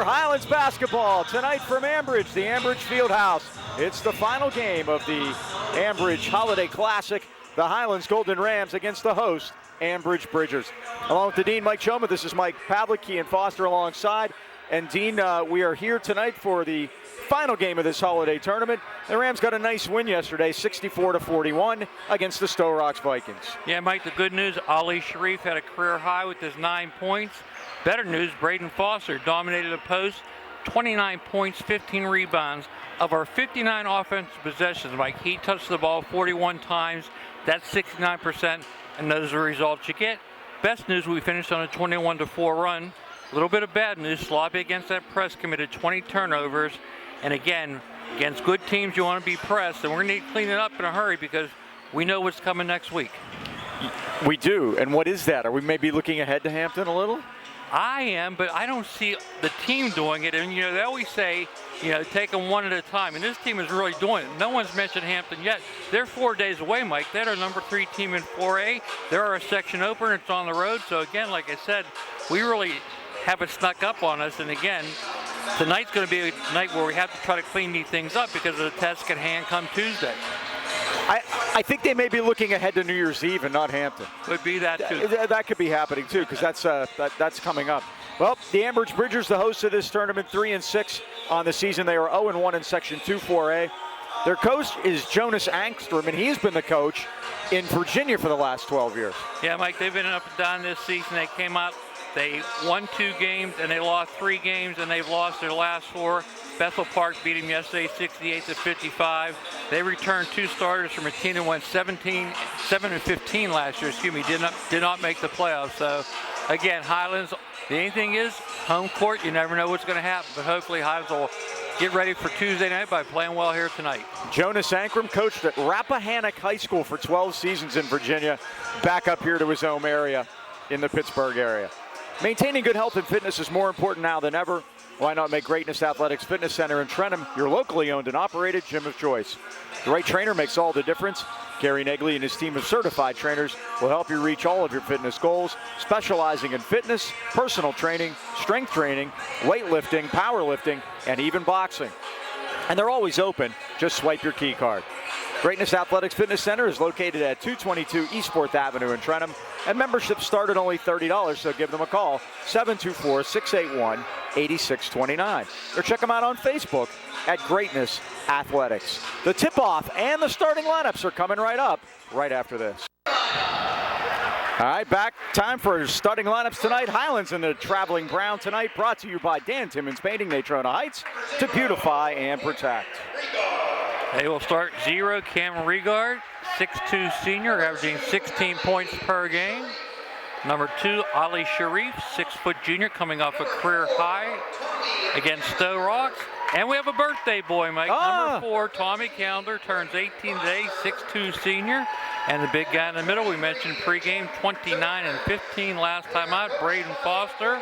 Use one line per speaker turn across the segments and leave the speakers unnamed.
for Highlands basketball tonight from Ambridge, the Ambridge Fieldhouse. It's the final game of the Ambridge Holiday Classic. The Highlands Golden Rams against the host, Ambridge Bridgers. Along with the Dean, Mike Choma, this is Mike Pavlik, Ian Foster alongside. And Dean, we are here tonight for the final game of this holiday tournament. The Rams got a nice win yesterday, 64-41 against the Stowe Rocks Vikings.
Yeah, Mike, the good news, Ali Sharif had a career high with his 9 points. Better news, Braden Foster dominated the post, 29 points, 15 rebounds. Of our 59 offensive possessions, Mike, he touched the ball 41 times. That's 69%, and those are the results you get. Best news, we finished on a 21-4 run. A little bit of bad news, sloppy against that press, committed 20 turnovers. And again, against good teams, you want to be pressed, and we're going to need to clean it up in a hurry because we know what's coming next week.
We do, and what is that? Are we maybe looking ahead to Hampton a little?
I am, but I don't see the team doing it. And, they always say, take them one at a time. And this team is really doing it. No one's mentioned Hampton yet. They're 4 days away, Mike. They're our number 3 team in 4A. They're our section opener. It's on the road. So, again, like I said, we really have it snuck up on us. And, again, tonight's going to be a night where we have to try to clean these things up because of the test at hand come Tuesday.
I think they may be looking ahead to New Year's Eve and not Hampton.
Could be that, too.
That could be happening, too, because that's coming up. Well, the Ambridge Bridgers, the host of this tournament, 3-6 on the season. They are 0-1 in Section 2-4A. Their coach is Jonas Angstrom, and he's been the coach in Virginia for the last 12 years.
Yeah, Mike, they've been up and down this season. They came out, they won 2 games, and they lost 3 games, and they've lost their last 4. Bethel Park beat him yesterday, 68-55. They returned 2 starters from a team that went 7-15 last year. Did not make the playoffs. So, again, Highlands. The only thing is, home court. You never know what's going to happen. But hopefully, Highlands will get ready for Tuesday night by playing well here tonight.
Jonas Ankrum coached at Rappahannock High School for 12 seasons in Virginia. Back up here to his home area in the Pittsburgh area. Maintaining good health and fitness is more important now than ever. Why not make Greatness Athletics Fitness Center in Trentham your locally owned and operated gym of choice? The right trainer makes all the difference. Gary Negley and his team of certified trainers will help you reach all of your fitness goals, specializing in fitness, personal training, strength training, weightlifting, powerlifting, and even boxing. And they're always open. Just swipe your key card. Greatness Athletics Fitness Center is located at 222 East 4th Avenue in Trentham, and memberships start at only $30, so give them a call, 724-681-8629. Or check them out on Facebook at Greatness Athletics. The tip-off and the starting lineups are coming right up right after this. All right, back time for starting lineups tonight. Highlands in the traveling brown tonight, brought to you by Dan Timmons Painting, Natrona Heights, to beautify and protect.
They will start 0, Cameron Regard, 6'2" senior, averaging 16 points per game. Number 2, Ali Sharif, 6-foot junior, coming off a career high against Stowe Rocks. And we have a birthday boy, Mike. Number 4, Tommy Calendar, turns 18 today, 6'2" senior. And the big guy in the middle, we mentioned pregame, 29 and 15 last time out, Braden Foster.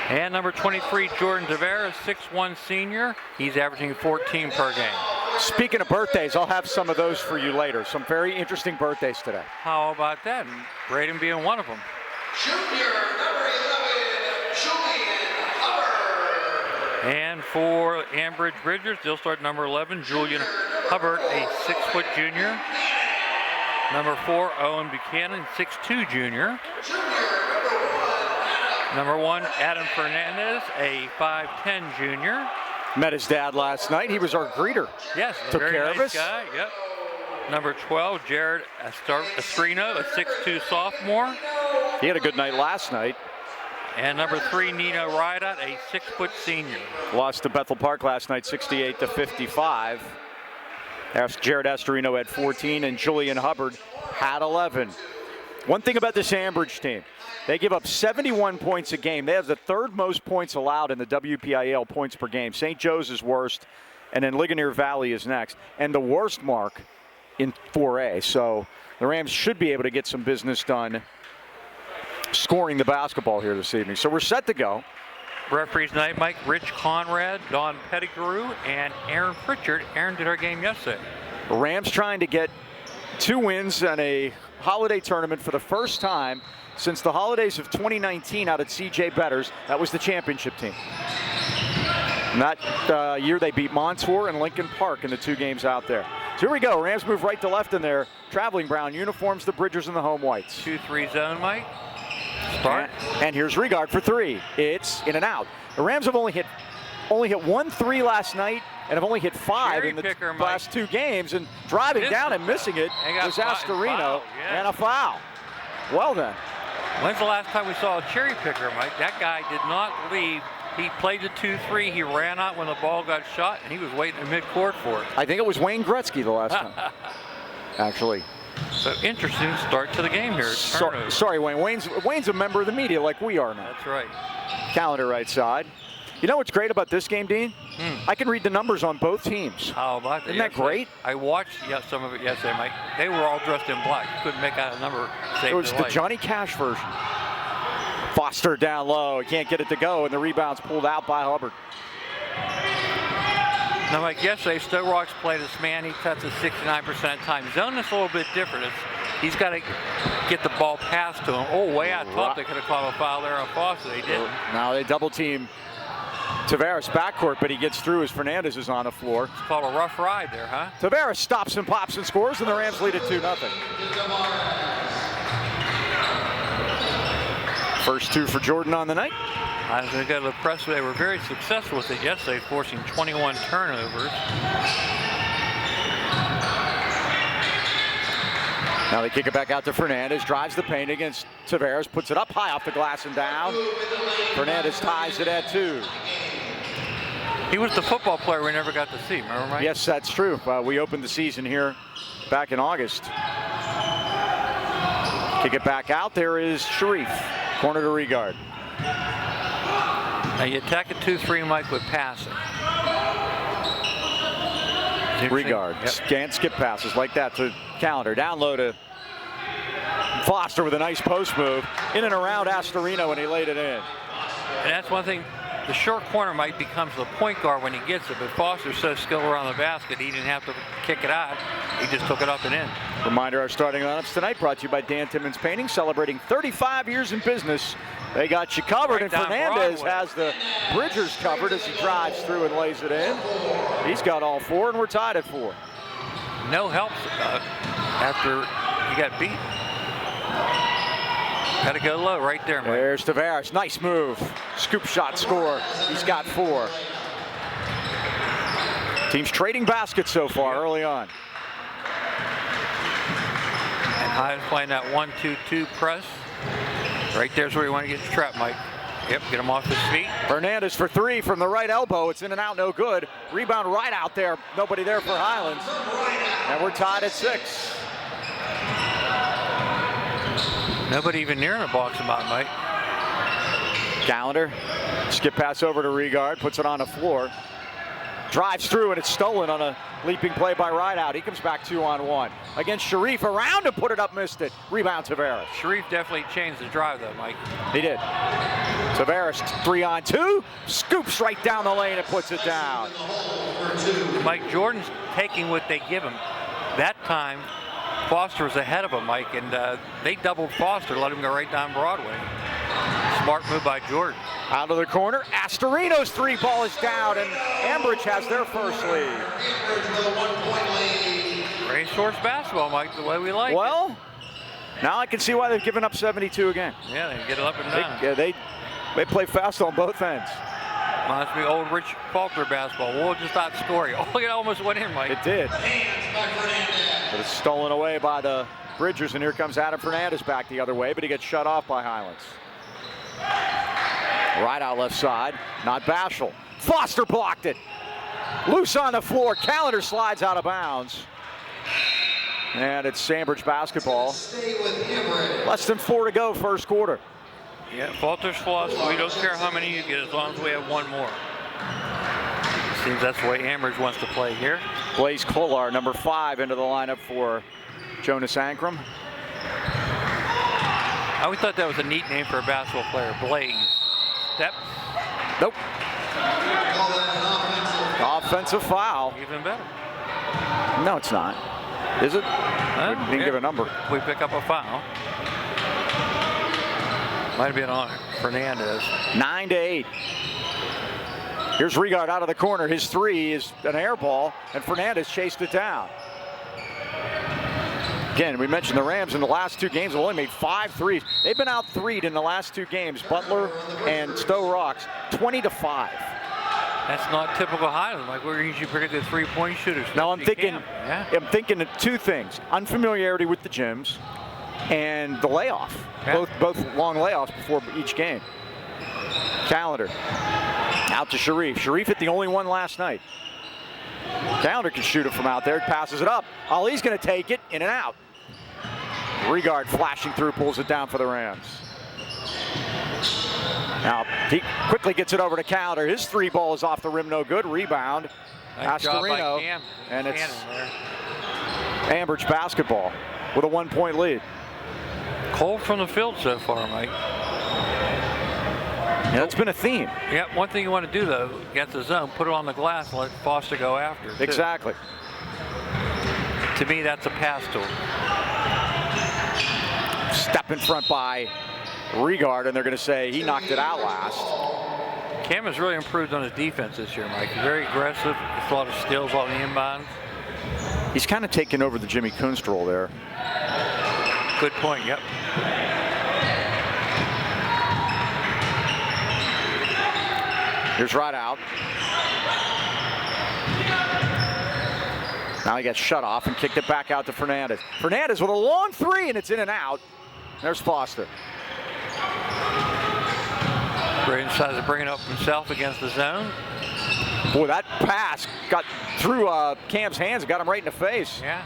And number 23, Jordan Devera, 6'1" senior. He's averaging 14 per game.
Speaking of birthdays, I'll have some of those for you later. Some very interesting birthdays today.
How about that? Braden being one of them.
Junior, number 11, Julian Hubbard.
And for Ambridge Bridgers, they'll start number 11, Julian Hubbard, a 6-foot junior. Number 4, Owen Buchanan, 6'2" junior. Number 1, Adam Fernandez, a 5'10" junior.
Met his dad last night. He was our greeter.
Yes,
took
very
care
nice
of us.
Guy. Yep. Number 12, Jared Estrino, a 6'2" sophomore.
He had a good night last night.
And number 3, Nino Rideout, a 6-foot senior.
Lost to Bethel Park last night, 68-55. Jared Estrino had 14, and Julian Hubbard had 11. One thing about this Ambridge team, they give up 71 points a game. They have the 3rd most points allowed in the WPIAL points per game. St. Joe's is worst, and then Ligonier Valley is next. And the worst mark in 4A. So the Rams should be able to get some business done scoring the basketball here this evening. So we're set to go.
Referees tonight, Mike, Rich Conrad, Don Pettigrew, and Aaron Pritchard. Aaron did our game yesterday.
Rams trying to get 2 wins in a holiday tournament for the first time since the holidays of 2019 out at C.J. Better's. That was the championship team. And that year they beat Montour and Lincoln Park in the 2 games out there. So here we go. Rams move right to left in their traveling brown uniforms, the Bridgers and the home whites.
2-3 zone, Mike. Start.
And here's Regard for 3. It's in and out. The Rams have only hit 1 3 last night and have only hit 5 in the last 2 games. And driving down and missing it was Astorino and a foul. Well then.
When's the last time we saw a cherry picker, Mike? That guy did not leave. He played the 2-3. He ran out when the ball got shot, and he was waiting in midcourt for it.
I think it was Wayne Gretzky the last time, actually.
So interesting start to the game here.
Sorry, Wayne. Wayne's a member of the media like we are now.
That's right.
Calendar right side. You know what's great about this game, Dean? I can read the numbers on both teams.
How about that?
Isn't that great?
I watched some of it yesterday, Mike. They were all dressed in black. You couldn't make out a number.
It was the Johnny Cash version. Foster down low. He can't get it to go, and the rebound's pulled out by Hubbard.
Now, Mike, yesterday, Stowe Rock's played this man. He cuts it 69% of the time. Zone is a little bit different. He's got to get the ball passed to him. Oh, way out top. They could have called a foul there on Foster. They didn't.
Now they double team Tavares backcourt, but he gets through as Fernandez is on the floor.
It's called a rough ride there, huh?
Tavares stops and pops and scores, and the Rams lead it 2-0. First 2 for Jordan on the night.
I was going to go to the press. They were very successful with it yesterday, forcing 21 turnovers.
Now they kick it back out to Fernandez, drives the paint against Tavares, puts it up high off the glass and down. Fernandez ties it at 2.
He was the football player we never got to see, remember, Mike?
Yes, that's true. We opened the season here back in August. Kick it back out. There is Sharif. Corner to Regard.
Now you attack a 2-3, Mike, with passing.
Regard. Can't skip passes like that to Calendar. Down low to Foster with a nice post move. In and around Astorino, and he laid it in.
And that's one thing. The short corner might becomes the point guard when he gets it, but Foster's so skilled around the basket, he didn't have to kick it out. He just took it up and in.
Reminder, our starting lineups tonight brought to you by Dan Timmons Painting, celebrating 35 years in business. They got you covered, and Fernandez has the Bridgers covered as he drives through and lays it in. He's got all 4, and we're tied at 4.
No help after you got beat. Got to go low right there, Mike.
There's Tavares. Nice move. Scoop shot score. He's got 4. Teams trading baskets so far early on.
And Highlands playing that 1-2-2 press. Right there's where you want to get trapped, Mike. Yep, get him off his feet.
Fernandez for 3 from the right elbow. It's in and out, no good. Rebound right out there. Nobody there for Highlands. And we're tied at 6.
Nobody even near in the box about Mike.
Calendar. Skip pass over to Regard. Puts it on the floor. Drives through, and it's stolen on a leaping play by Rideout. He comes back 2-on-1. Against Sharif, around and put it up, missed it. Rebound Tavares.
Sharif definitely changed the drive though, Mike.
He did. Tavares 3-on-2. Scoops right down the lane and puts it down.
Mike, Jordan's taking what they give him. That time, Foster was ahead of him, Mike, and they doubled Foster, let him go right down Broadway. Smart move by Jordan.
Out of the corner, Astorino's 3 ball is down, and Ambridge has their first lead.
Racehorse basketball, Mike, the way we like
it. Now I can see why they've given up 72 again.
Yeah, they get it up and down.
They play fast on both ends.
Reminds me of old Rich Faulkner basketball. We'll just not score. Oh, it almost went in, Mike.
It did. But it's stolen away by the Bridgers, and here comes Adam Fernandez back the other way, but he gets shut off by Highlands. Right out left side, not Bashel. Foster blocked it. Loose on the floor, Calendar slides out of bounds. And it's Ambridge basketball. Less than 4 to go, first quarter.
Yeah, Faulkner's philosophy, we don't care how many you get as long as we have 1 more. Seems that's the way Ambridge wants to play here.
Blaze Kolar, number 5, into the lineup for Jonas Ankrum.
I always thought that was a neat name for a basketball player, Blaze. Step.
Nope. Offensive foul.
Even better.
No, it's not. Is it? We didn't give a number.
We pick up a foul. Might have been on Fernandez.
9-8. Here's Regard out of the corner. His three is an air ball, and Fernandez chased it down. Again, we mentioned the Rams in the last two games have only made 5 threes. They've been out threed in the last two games, Butler and Stowe Rocks, 20-5.
That's not typical Highlands. Like, we're usually pretty good three-point shooters.
Now I'm thinking,
Yeah.
I'm thinking of two things: unfamiliarity with the gyms, and the layoff.
Yeah.
Both long layoffs before each game. Calendar out to Sharif. Sharif hit the only one last night. Calendar can shoot it from out there. Passes it up. Ali's going to take it in and out. Regard flashing through, pulls it down for the Rams. Now he quickly gets it over to Calendar. His three ball is off the rim, no good. Rebound.
Nice job by
Astorino,
Cam.
and it's
there.
Ambridge basketball with a 1-point lead.
Cold from the field so far, Mike.
Yeah, that's been a theme.
Yeah, one thing you want to do, though, get the zone, put it on the glass, and let Foster go after. Too.
Exactly.
To me, that's a pass tool.
Step in front by Regard, and they're going to say he knocked it out last.
Cam has really improved on his defense this year, Mike. He's very aggressive. He's a lot of skills on the inbounds.
He's kind of taken over the Jimmy Kunst role there.
Good point, yep.
Here's right out. Now he gets shut off and kicked it back out to Fernandez. Fernandez with a long three, and it's in and out. There's Foster.
Braden decides to bring it up himself against the zone.
Boy, that pass got through Cam's hands and got him right in the face.
Yeah,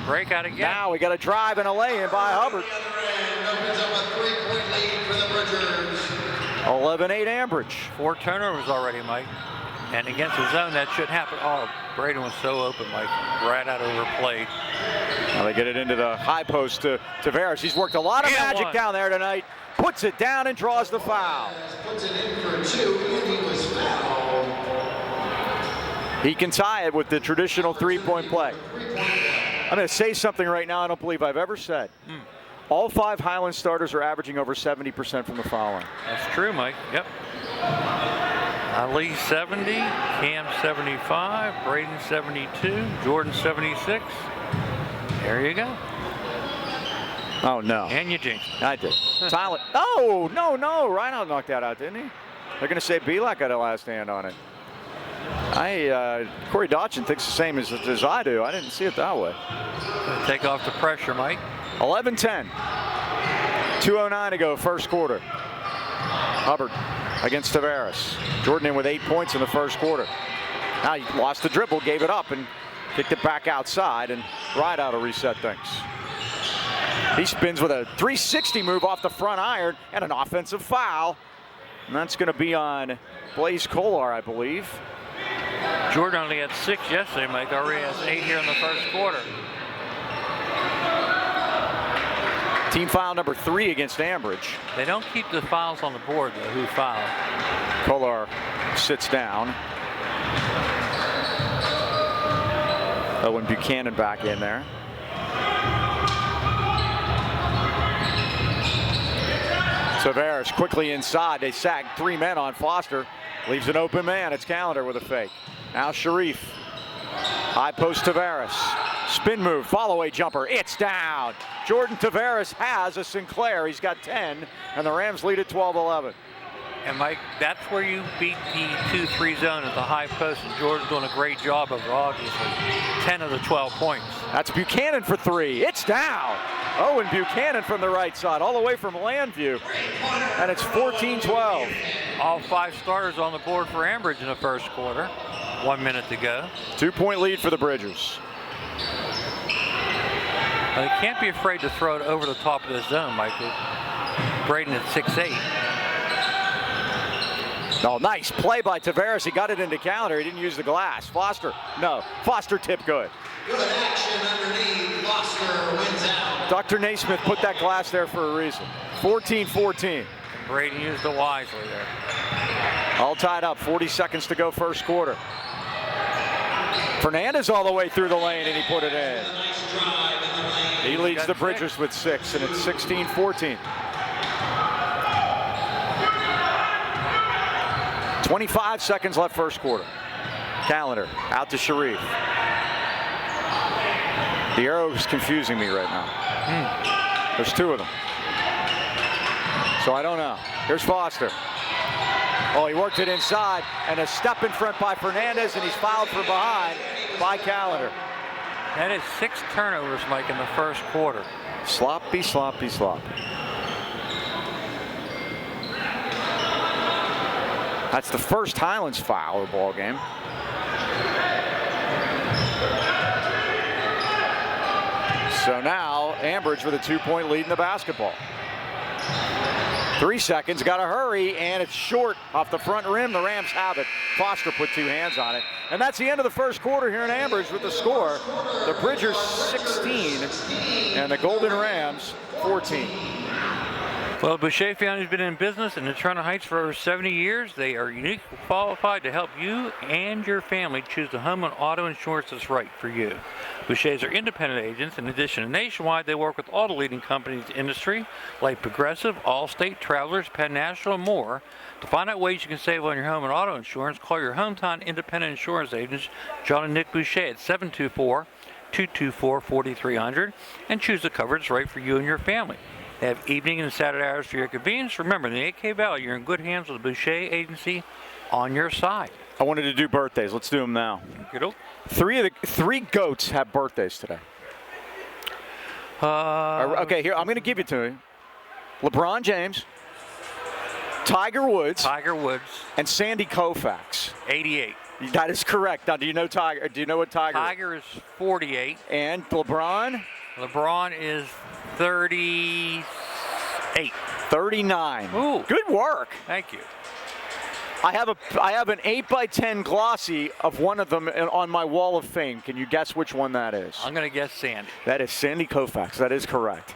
breakout again.
Now we got a drive and a lay-in by Hubbard.
Opens up a 3-point lead for the Bridgers.
11-8 Ambridge.
4 turnovers already, Mike. And against the zone, that shouldn't happen. Oh, Braden was so open, Mike. Right out over plate.
Now they get it into the high post to Tavares. He's worked a lot of magic down there tonight. Puts it down and draws the foul.
Puts it in for 2, and he was fouled.
He can tie it with the traditional three-point play. I'm going to say something right now I don't believe I've ever said. All 5 Highlands starters are averaging over 70% from the foul line.
That's true, Mike. Yep. Ali 70, Cam 75, Braden 72, Jordan 76. There you go.
Oh, no.
And you jinxed.
I did. Tyler. Oh, no. Reinhold knocked that out, didn't he? They're going to say Belak got a last hand on it. Corey Dodson thinks the same as I do. I didn't see it that way.
Take off the pressure, Mike.
11-10. 2:09 to go, first quarter. Hubbard against Tavares. Jordan in with 8 points in the first quarter. Now he lost the dribble, gave it up, and kicked it back outside, and Rideout will reset things. He spins with a 360 move off the front iron and an offensive foul. And that's going to be on Blaze Kolar, I believe.
Jordan only had 6 yesterday, Mike. Already has 8 here in the first quarter.
Team foul number 3 against Ambridge.
They don't keep the fouls on the board, though, who fouled.
Kolar sits down. Owen Buchanan back in there. Tavares quickly inside. They sag 3 men on Foster. Leaves an open man. It's Calendar with a fake. Now Sharif. High post Tavares. Spin move. Follow away jumper. It's down. Jordan Tavares has a Sinclair. He's got 10. And the Rams lead at 12-11.
And Mike, that's where you beat the 2-3 zone at the high post. And Jordan's doing a great job of it, obviously. 10 of the 12 points.
That's Buchanan for 3. It's down. Owen Buchanan from the right side, all the way from Landview. And it's 14-12.
All 5 starters on the board for Ambridge in the first quarter. 1 minute to go.
2-point lead for the Bridgers.
Well, they can't be afraid to throw it over the top of the zone, Mike. Braden at 6'8".
Oh, nice play by Tavares. He got it into Calendar. He didn't use the glass. Foster, no. Foster tip good.
Good action underneath. Foster wins out.
Dr. Naismith put that glass there for a reason. 14-14.
Braden used it wisely there.
All tied up. 40 seconds to go first quarter. Fernandez all the way through the lane, and he put it in.
Nice drive in the lane.
He leads the Bridgers with 6, and it's 16-14. 25 seconds left first quarter. Calendar out to Sharif. The arrow is confusing me right now. There's two of them. So I don't know. Here's Foster. Oh, he worked it inside, and a step in front by Fernandez, and he's fouled from behind by Calendar.
That is 6 turnovers, Mike, in the first quarter.
Sloppy, sloppy, sloppy. That's the first Highlands foul of the ball game. So now Ambridge with a 2-point lead in the basketball. 3 seconds, got to hurry, and it's short off the front rim. The Rams have it. Foster put 2 hands on it. And that's the end of the first quarter here in Ambridge with the score. The Bridgers 16 and the Golden Rams 14.
Well, Boucher family has been in business in Toronto Heights for over 70 years. They are uniquely qualified to help you and your family choose the home and auto insurance that's right for you. Bouchers are independent agents. In addition to nationwide, they work with all the leading companies in the industry, like Progressive, Allstate, Travelers, Penn National, and more. To find out ways you can save on your home and auto insurance, call your hometown independent insurance agents, John and Nick Boucher, at 724-224-4300, and choose the coverage that's right for you and your family. They have evening and Saturday hours for your convenience. Remember, in the AK Valley, you're in good hands with the Boucher Agency on your side.
I wanted to do birthdays. Let's do them now.
Good.
Three goats have birthdays today. Okay, here, I'm going to give it to you. LeBron James, Tiger Woods, and Sandy Koufax.
88.
That is correct. Now, do you know Tiger? Do you know what Tiger?
Tiger is 48.
And LeBron?
LeBron is 38.
39.
Ooh.
Good work.
Thank you.
I have an 8x10 glossy of one of them on my wall of fame. Can you guess which one that is?
I'm going to guess Sandy.
That is Sandy Koufax. That is correct.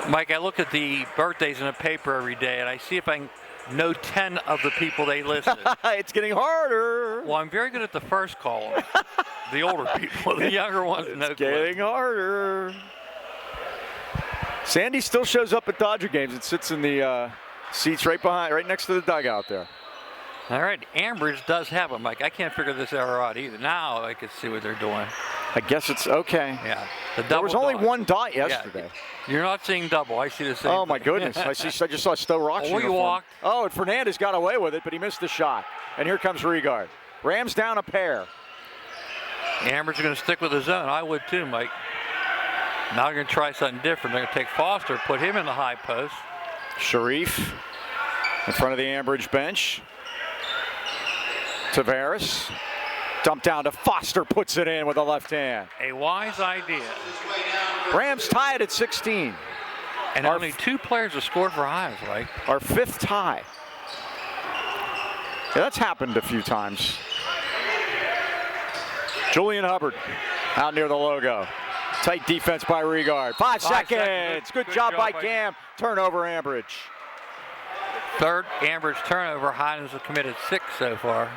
Mike, I look at the birthdays in the paper every day, and I see if I can know 10 of the people they listed.
It's getting harder.
Well, I'm very good at the first column. The older people, the younger ones, no clue.
Getting harder. Sandy still shows up at Dodger games and sits in the seats right next to the dugout there.
All right, Ambridge does have them, Mike. I can't figure this error out either. Now I can see what they're doing.
I guess it's okay.
Yeah.
There was only one dot yesterday.
Yeah. You're not seeing double. I see the same.
Oh, my goodness. I just saw Stowe Rock's uniform.
Walked.
Oh, and Fernandez got away with it, but he missed the shot. And here comes Regard. Rams down a pair.
Ambridge are going to stick with the zone. I would too, Mike. Now they're going to try something different. They're going to take Foster, put him in the high post.
Sharif in front of the Ambridge bench. Tavares. Dumped down to Foster, puts it in with a left hand.
A wise idea.
Rams tie it at 16.
And only 2 players have scored for Highlands, Mike.
Our 5th tie. Yeah, that's happened a few times. Julian Hubbard out near the logo. Tight defense by Regard. 5 seconds. Good job by Cam. Turnover, Ambridge.
Third Ambridge turnover. Highlands have committed 6 so far.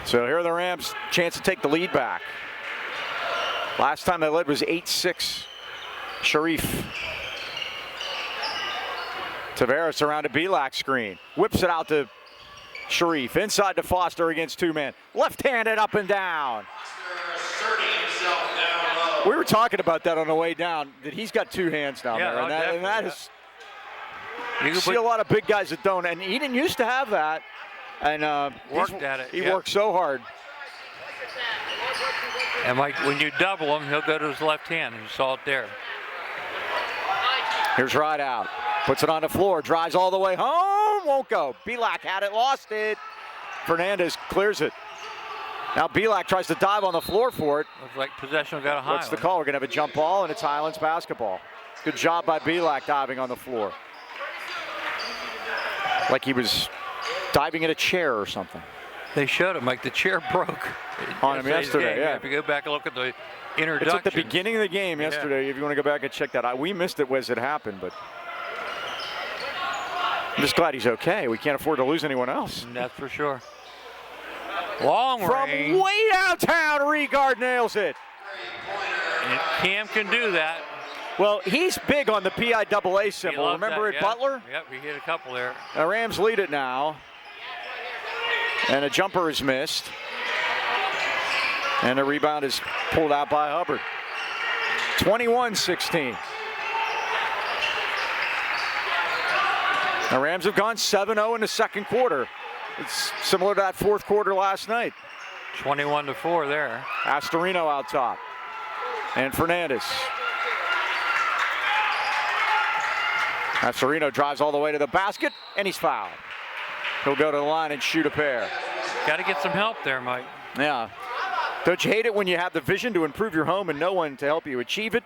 So here are the Rams, chance to take the lead back. Last time they led was 8-6. Sharif. Tavares around a Pavlik screen. Whips it out to Sharif. Inside to Foster against 2-man. Left-handed up and down. We were talking about that on the way down, that he's got 2 hands down there. And that is, you see a lot of big guys that don't. And he didn't used to have that. And
worked at it.
He worked so hard.
And Mike, when you double him, he'll go to his left hand. You saw it there.
Here's Rideout. Puts it on the floor. Drives all the way home. Won't go. Pavlik had it. Lost it. Fernandez clears it. Now Pavlik tries to dive on the floor for it.
Looks like possession got a Highlands.
What's the call? We're going to have a jump ball, and it's Highlands basketball. Good job by Pavlik diving on the floor. Like he was diving in a chair or something.
They showed him, like the chair broke
on him yesterday. Yeah.
If you go back and look at the introduction.
It's at the beginning of the game yesterday. If you want to go back and check that out. We missed it as it happened, but I'm just glad he's okay. We can't afford to lose anyone else.
That's for sure. Long range.
From way downtown, Regard nails it.
And Cam can do that.
Well, he's big on the PIAA symbol. Remember
that,
at Butler?
Yep, he hit a couple there.
The Rams lead it now. And a jumper is missed. And a rebound is pulled out by Hubbard. 21-16. The Rams have gone 7-0 in the second quarter. It's similar to that fourth quarter last night.
21-4 there.
Astorino out top. And Fernandez. Astorino drives all the way to the basket, and he's fouled. He'll go to the line and shoot a pair.
Got to get some help there, Mike.
Yeah. Don't you hate it when you have the vision to improve your home and no one to help you achieve it?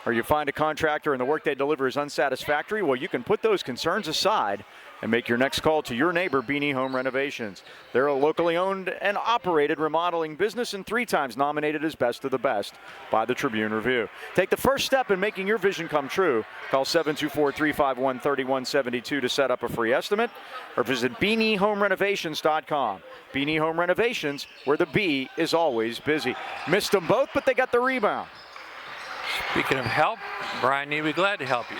Or you find a contractor and the work they deliver is unsatisfactory? Well, you can put those concerns aside and make your next call to your neighbor, Beanie Home Renovations. They're a locally owned and operated remodeling business and 3 times nominated as Best of the Best by the Tribune Review. Take the first step in making your vision come true. Call 724-351-3172 to set up a free estimate or visit BeanieHomeRenovations.com. Beanie Home Renovations, where the B is always busy. Missed them both, but they got the rebound.
Speaking of help, Brian Need be glad to help you.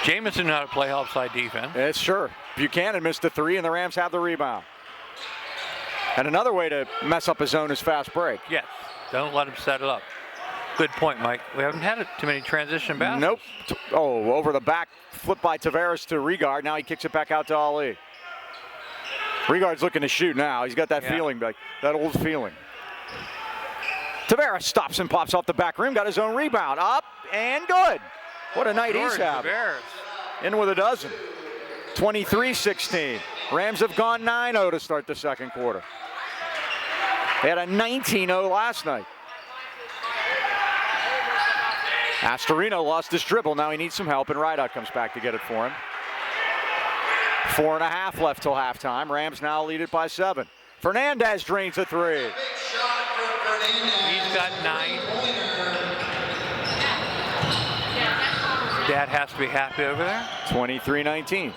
Jamison knew how to play help side defense.
Yes, sure. Buchanan missed the 3, and the Rams have the rebound. And another way to mess up a zone is fast break.
Yes, don't let him set it up. Good point, Mike. We haven't had too many transition baskets.
Nope. Oh, over the back, flip by Tavares to Regard. Now he kicks it back out to Ali. Regard's looking to shoot now. He's got that feeling, like that old feeling. Tavares stops and pops off the back rim. Got his own rebound. Up and good. What a night he's having.
Tavares.
In with a dozen. 23-16. Rams have gone 9-0 to start the second quarter. They had a 19-0 last night. Astorino lost his dribble. Now he needs some help, and Rideout comes back to get it for him. 4.5 left till halftime. Rams now lead it by 7. Fernandez drains a 3.
He's got 9. Dad has to be happy over there.
23-19.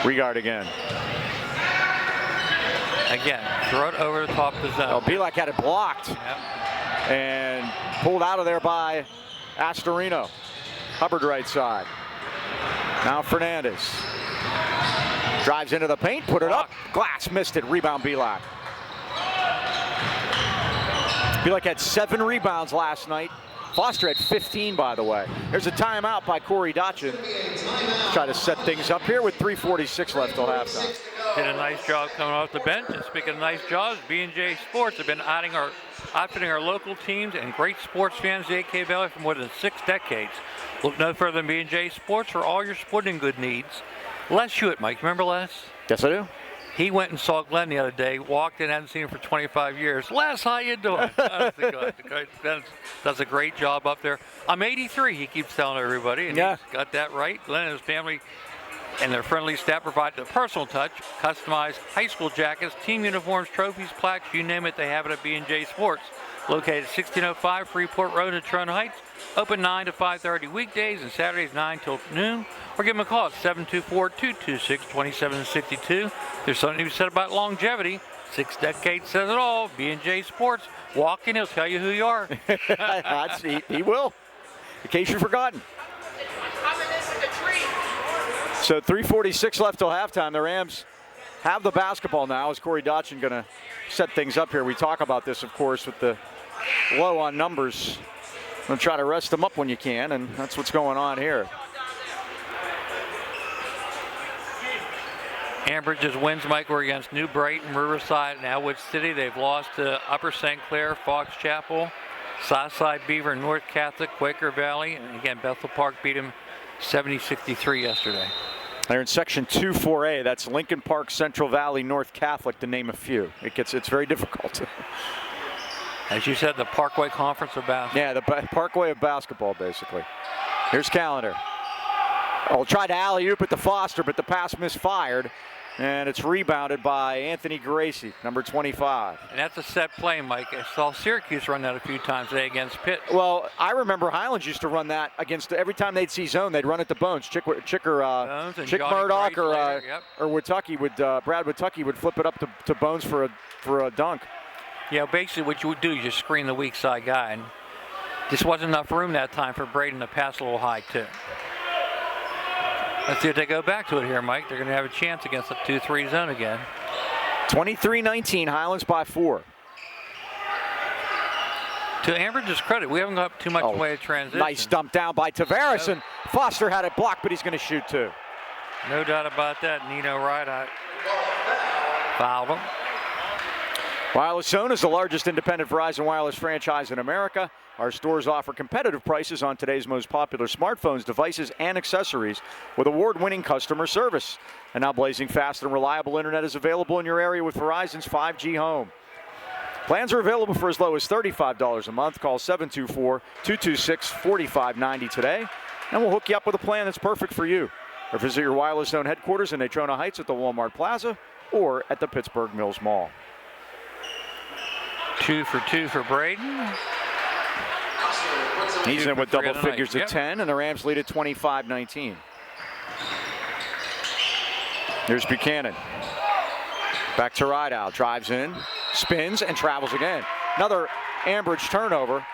Regard again.
Again, throw it over the top of the zone.
Oh, Pavlik had it blocked.
Yep.
And pulled out of there by Astorino. Hubbard right side. Now Fernandez. Drives into the paint, put it up. Glass missed it. Rebound Pavlik. Pavlik had 7 rebounds last night. Foster had 15, by the way. There's a timeout by Corey Dotchin. Try to set things up here with 3:46 left till halftime.
Did a nice job coming off the bench. And speaking of nice jobs, B&J Sports have been outfitting our local teams and great sports fans in the AK Valley for more than 6 decades. Look no further than B&J Sports for all your sporting good needs. Les Hewitt, Mike. Remember Les?
Yes, I do.
He went and saw Glenn the other day, walked in, hadn't seen him for 25 years. Les, how you doing? Glenn does a great job up there. I'm 83, he keeps telling everybody, and he's got that right. Glenn and his family and their friendly staff provide the personal touch, customized high school jackets, team uniforms, trophies, plaques, you name it, they have it at B&J Sports. Located at 1605 Freeport Road in Toronto Heights. Open 9 to 5:30 weekdays and Saturdays 9 till noon. Or give them a call at 724-226-2762. There's something to be said about longevity. 6 decades says it all. B&J Sports. Walk in, he'll tell you who you are.
He will, in case you've forgotten. So 3:46 left till halftime. The Rams have the basketball now. Is Corey Dotchin going to set things up here? We talk about this, of course, with the low on numbers. Going to try to rest them up when you can, and that's what's going on here.
Ambridge's wins, Mike, were against New Brighton, Riverside, and Elwood City. They've lost to Upper St. Clair, Fox Chapel, Southside Beaver, North Catholic, Quaker Valley, and again, Bethel Park beat them 70-63 yesterday.
They're in section 2-4A. That's Lincoln Park, Central Valley, North Catholic, to name a few. It's very difficult.
As you said, the Parkway Conference of basketball.
Yeah, the Parkway of basketball, basically. Here's Callender. Oh, tried to alley-oop at the Foster, but the pass misfired. And it's rebounded by Anthony Gracie, number 25.
And that's a set play, Mike. I saw Syracuse run that a few times today against Pitt.
Well, I remember Highlands used to run that against every time they'd see zone, they'd run it to Bones. Chick Murdoch or Witucky would Brad Witucky would flip it up to Bones for a dunk.
Yeah, basically what you would do is just screen the weak side guy. And Just wasn't enough room that time for Braden to pass a little high, too. Let's see if they go back to it here, Mike. They're going to have a chance against the 2-3 zone again.
23-19, Highlands by 4.
To Ambridge's credit, we haven't got too much in the way of transition.
Nice dump down by Tavares, and Foster had it blocked, but he's going to shoot too.
No doubt about that. Nino Wright fouled him.
Wireless Zone is the largest independent Verizon wireless franchise in America. Our stores offer competitive prices on today's most popular smartphones, devices, and accessories with award-winning customer service. And now blazing fast and reliable internet is available in your area with Verizon's 5G Home. Plans are available for as low as $35 a month. Call 724-226-4590 today, and we'll hook you up with a plan that's perfect for you. Or visit your Wireless Zone headquarters in Natrona Heights at the Walmart Plaza or at the Pittsburgh Mills Mall.
2 for 2 for Braden.
He's in with double figures at 10, and the Rams lead at 25-19. Here's Buchanan. Back to Rideout, drives in, spins, and travels again. Another Ambridge turnover.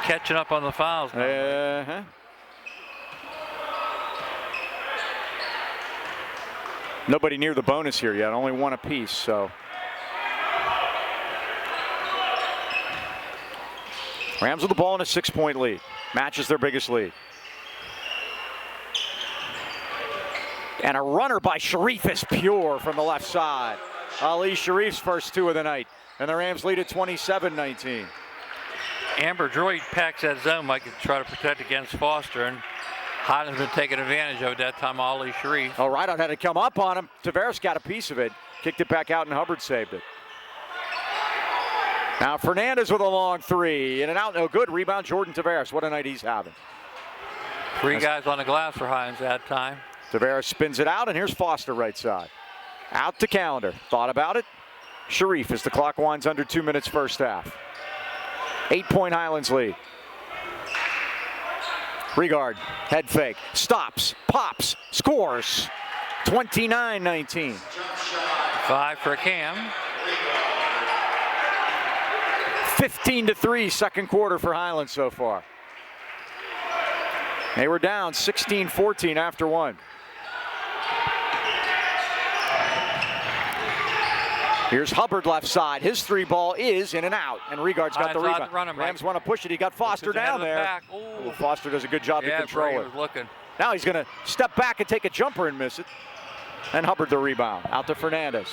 Catching up on the fouls now.
Nobody near the bonus here yet, only one apiece, so. Rams with the ball in a 6-point lead. Matches their biggest lead. And a runner by Sharif is pure from the left side. Ali Sharif's first 2 of the night. And the Rams lead at 27-19.
Ambridge really packs that zone, Mike, to try to protect against Foster. And Highlands been taking advantage of it that time. Ali Sharif.
Oh, Rideout had to come up on him. Tavares got a piece of it. Kicked it back out, and Hubbard saved it. Now Fernandez with a long 3. In and out, no good. Rebound, Jordan Tavares. What a night he's having.
3 guys on the glass for Highlands that time.
Tavares spins it out, and here's Foster right side. Out to Calendar. Thought about it. Sharif as the clock winds under 2 minutes first half. 8-point Highlands lead. Regard, head fake, stops, pops, scores. 29-19.
5 for Cam.
15-3 second quarter for Highlands so far. They were down 16-14 after 1. Here's Hubbard left side. His 3 ball is in and out, and Regard's got the rebound. Rams want to push it. He got Foster down there. Ooh, Foster does a good job to control it.
Looking.
Now he's going to step back and take a jumper and miss it. And Hubbard the rebound. Out to Fernandez.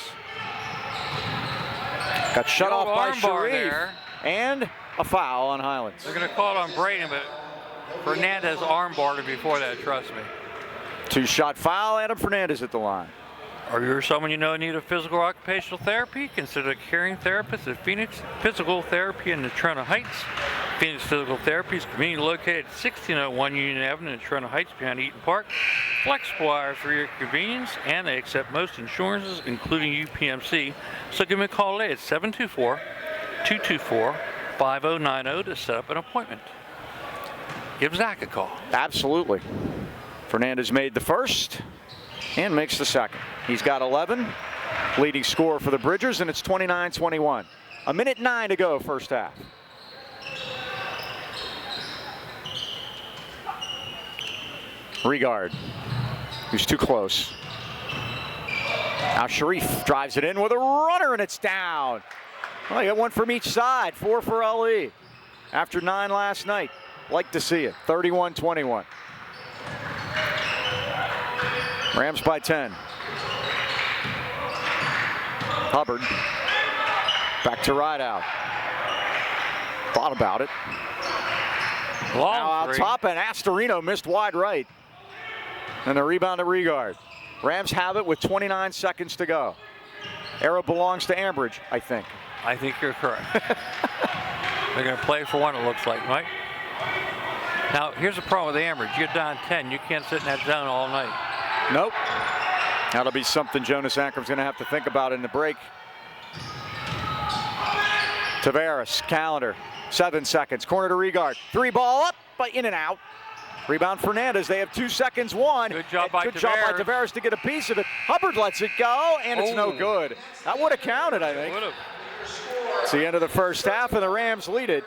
Got shut off by Sharif. And a foul on Highlands.
They're going to call it on Braden, but Fernandez armbarred him before that, trust me.
2-shot foul, Adam Fernandez at the line.
Are you or someone you know in need of physical or occupational therapy? Consider a caring therapist at Phoenix Physical Therapy in Natrona Heights. Phoenix Physical Therapy is conveniently located at 1601 Union Avenue in Natrona Heights behind Eaton Park. Flexible hours for your convenience, and they accept most insurances, including UPMC. So give me a call today at 724-224-5090 to set up an appointment. Give Zach a call.
Absolutely. Fernandez made the first and makes the second. He's got 11, leading scorer for the Bridgers, and it's 29-21. 1:09 to go first half. Regard, who's too close. Now Sharif drives it in with a runner, and it's down. Well, you got 1 from each side, 4 for Ali. After 9 last night. Like to see it, 31-21. Rams by 10. Hubbard. Back to Rideout. Thought about it.
Long
now out
3.
top, and Astorino missed wide right. And the rebound to Regard. Rams have it with 29 seconds to go. Arrow belongs to Ambridge, I think.
I think you're correct. They're going to play for 1, it looks like, Mike. Now, here's the problem with Ambridge. You're down 10. You can't sit in that zone all night.
Nope. That'll be something Jonas Ankram's going to have to think about in the break. Tavares, Calendar, 7 seconds. Corner to Regard. 3 ball up, but in and out. Rebound Fernandez. They have 2 seconds. 1.
Good job by
Tavares to get a piece of it. Hubbard lets it go, and it's no good. That would have counted, I think.
Would have.
It's the end of the first half, and the Rams lead it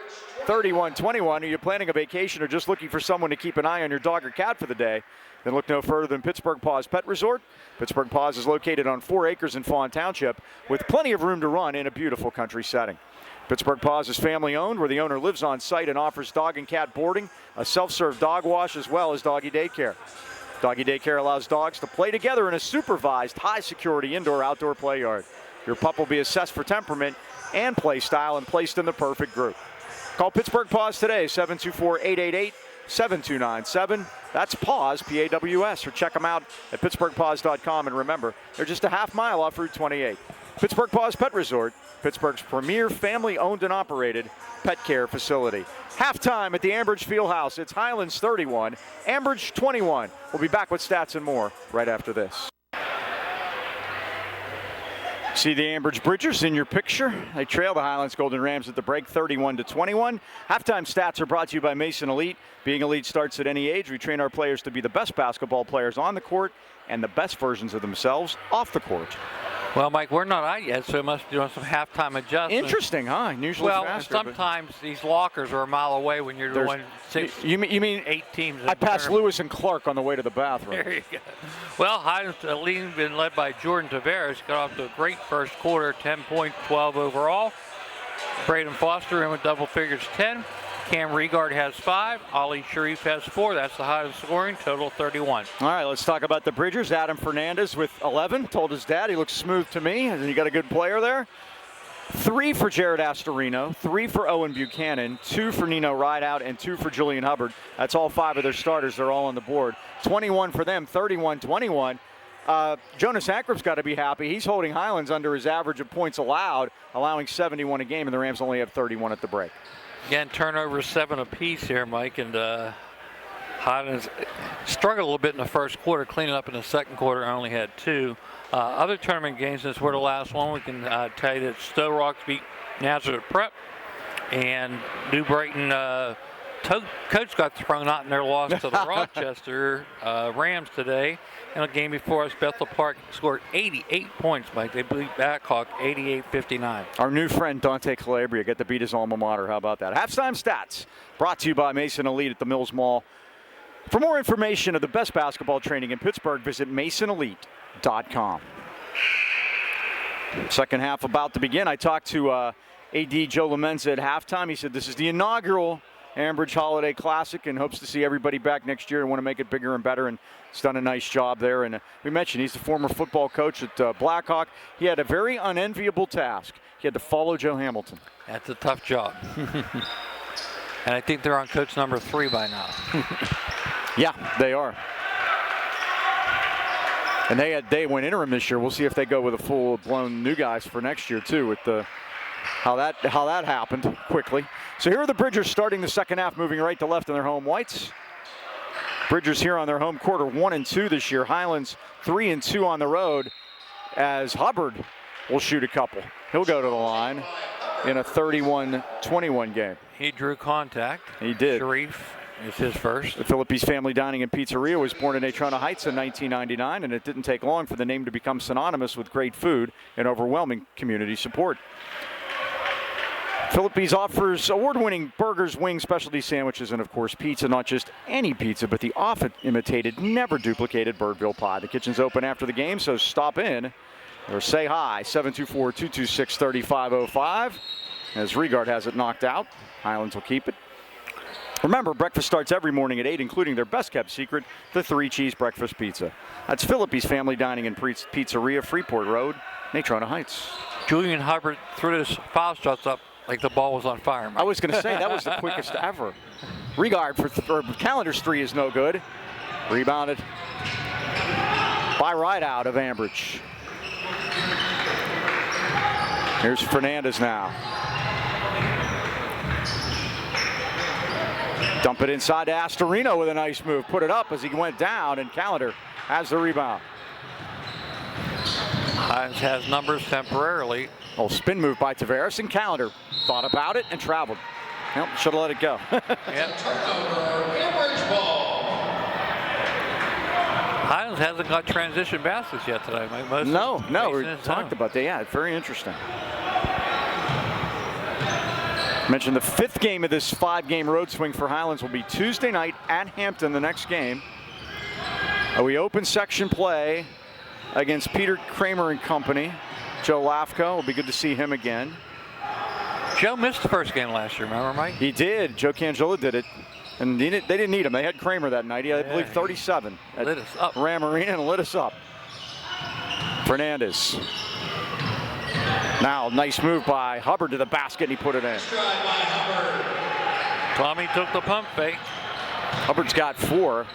31-21. Are you planning a vacation or just looking for someone to keep an eye on your dog or cat for the day? Then look no further than Pittsburgh Paws Pet Resort. Pittsburgh Paws is located on 4 acres in Fawn Township with plenty of room to run in a beautiful country setting. Pittsburgh Paws is family-owned, where the owner lives on site and offers dog and cat boarding, a self-serve dog wash, as well as doggy daycare. Doggy daycare allows dogs to play together in a supervised, high-security indoor-outdoor play yard. Your pup will be assessed for temperament and play style and placed in the perfect group. Call Pittsburgh Paws today, 724-888-7297. That's Paws, P-A-W-S, or check them out at pittsburghpaws.com. And remember, they're just a half mile off Route 28. Pittsburgh Paws Pet Resort, Pittsburgh's premier family-owned and operated pet care facility. Halftime at the Ambridge Fieldhouse. It's Highlands 31, Ambridge 21. We'll be back with stats and more right after this. See the Ambridge Bridgers in your picture. They trail the Highlands Golden Rams at the break, 31-21. Halftime stats are brought to you by Mason Elite. Being elite starts at any age. We train our players to be the best basketball players on the court and the best versions of themselves off the court.
Well, Mike, we're not out yet, so we must be doing some halftime adjustments.
Interesting, huh? Usually faster.
Well, sometimes these lockers are a mile away when you're doing
you mean
8 teams.
I passed Lewis and Clark on the way to the bathroom.
There you go. Well, Highlands been led by Jordan Tavares. Got off to a great first quarter, 10 points, 12 overall. Braden Foster in with double figures, 10. Cam Regard has 5. Ollie Sharif has 4. That's the highest scoring, total 31.
All right, let's talk about the Bridgers. Adam Fernandez with 11. Told his dad he looks smooth to me. And you got a good player there. 3 for Jared Astorino, 3 for Owen Buchanan, 2 for Nino Rideout, and 2 for Julian Hubbard. That's all 5 of their starters. They're all on the board. 21 for them, 31-21. Jonas Akrup's got to be happy. He's holding Highlands under his average of points allowed, allowing 71 a game, and the Rams only have 31 at the break.
Again, turnovers 7 apiece here, Mike, and Highlands struggled a little bit in the first quarter, cleaning up in the second quarter, only had 2. Other tournament games, since we're the last one, we can tell you that Stowe Rocks beat Nazareth Prep, and New Brighton coach got thrown out in their loss to the Rochester Rams today. And a game before us, Bethel Park scored 88 points, Mike. They beat Backhawk 88-59.
Our new friend Dante Calabria get to beat his alma mater. How about that? Halftime stats brought to you by Mason Elite at the Mills Mall. For more information of the best basketball training in Pittsburgh, visit masonelite.com. Second half about to begin. I talked to AD Joe Lamenza at halftime. He said this is the inaugural Ambridge Holiday Classic and hopes to see everybody back next year and want to make it bigger and better, and he's done a nice job there. And we mentioned he's the former football coach at Blackhawk. He had a very unenviable task. He had to follow Joe Hamilton.
That's a tough job. And I think they're on coach number 3 by now.
Yeah, they are. And they went interim this year. We'll see if they go with a full-blown new guys for next year too, with the how that happened quickly. So here are the Bridgers starting the second half, moving right to left in their home whites. Bridgers here on their home quarter 1-2 this year. Highlands 3-2 on the road, as Hubbard will shoot a couple. He'll go to the line in a 31-21 game.
He drew contact.
He did.
Sharif is his first.
The Philippi's Family Dining and Pizzeria was born in Natrona Heights in 1999, and it didn't take long for the name to become synonymous with great food and overwhelming community support. Philippi's offers award-winning burgers, wings, specialty sandwiches, and, of course, pizza. Not just any pizza, but the often-imitated, never-duplicated Birdville pie. The kitchen's open after the game, so stop in or say hi. 724-226-3505. As Regard has it knocked out, Highlands will keep it. Remember, breakfast starts every morning at 8, including their best-kept secret, the 3-cheese breakfast pizza. That's Philippi's Family Dining and Pizzeria, Freeport Road, Natrona Heights.
Julian Hubbard threw his foul shots up like the ball was on fire, Mike.
I was going to say, that was the quickest ever. Regard for Calendar's 3 is no good. Rebounded by Rideout of Ambridge. Here's Fernandez now. Dump it inside to Astorino with a nice move. Put it up as he went down, and Calendar has the rebound.
Highlands has numbers temporarily.
Oh, spin move by Tavares, and Calendar thought about it and traveled. Nope, should have let it go.
Yep. Highlands hasn't got transition baskets yet today.
No, we talked about that. Yeah, it's very interesting. Mentioned the 5th game of this 5-game road swing for Highlands will be Tuesday night at Hampton, the next game. We open section play against Peter Kramer and company. Joe Lafko, will be good to see him again.
Joe missed the first game last year, remember, Mike?
He did. Joe Cangiola did it. And they didn't need him. They had Kramer that night. He had, I believe, 37 at
lit us up.
Ram Arena and lit us up. Fernandez. Now, nice move by Hubbard to the basket, and he put it in.
Tommy took the pump fake.
Hubbard's got 4,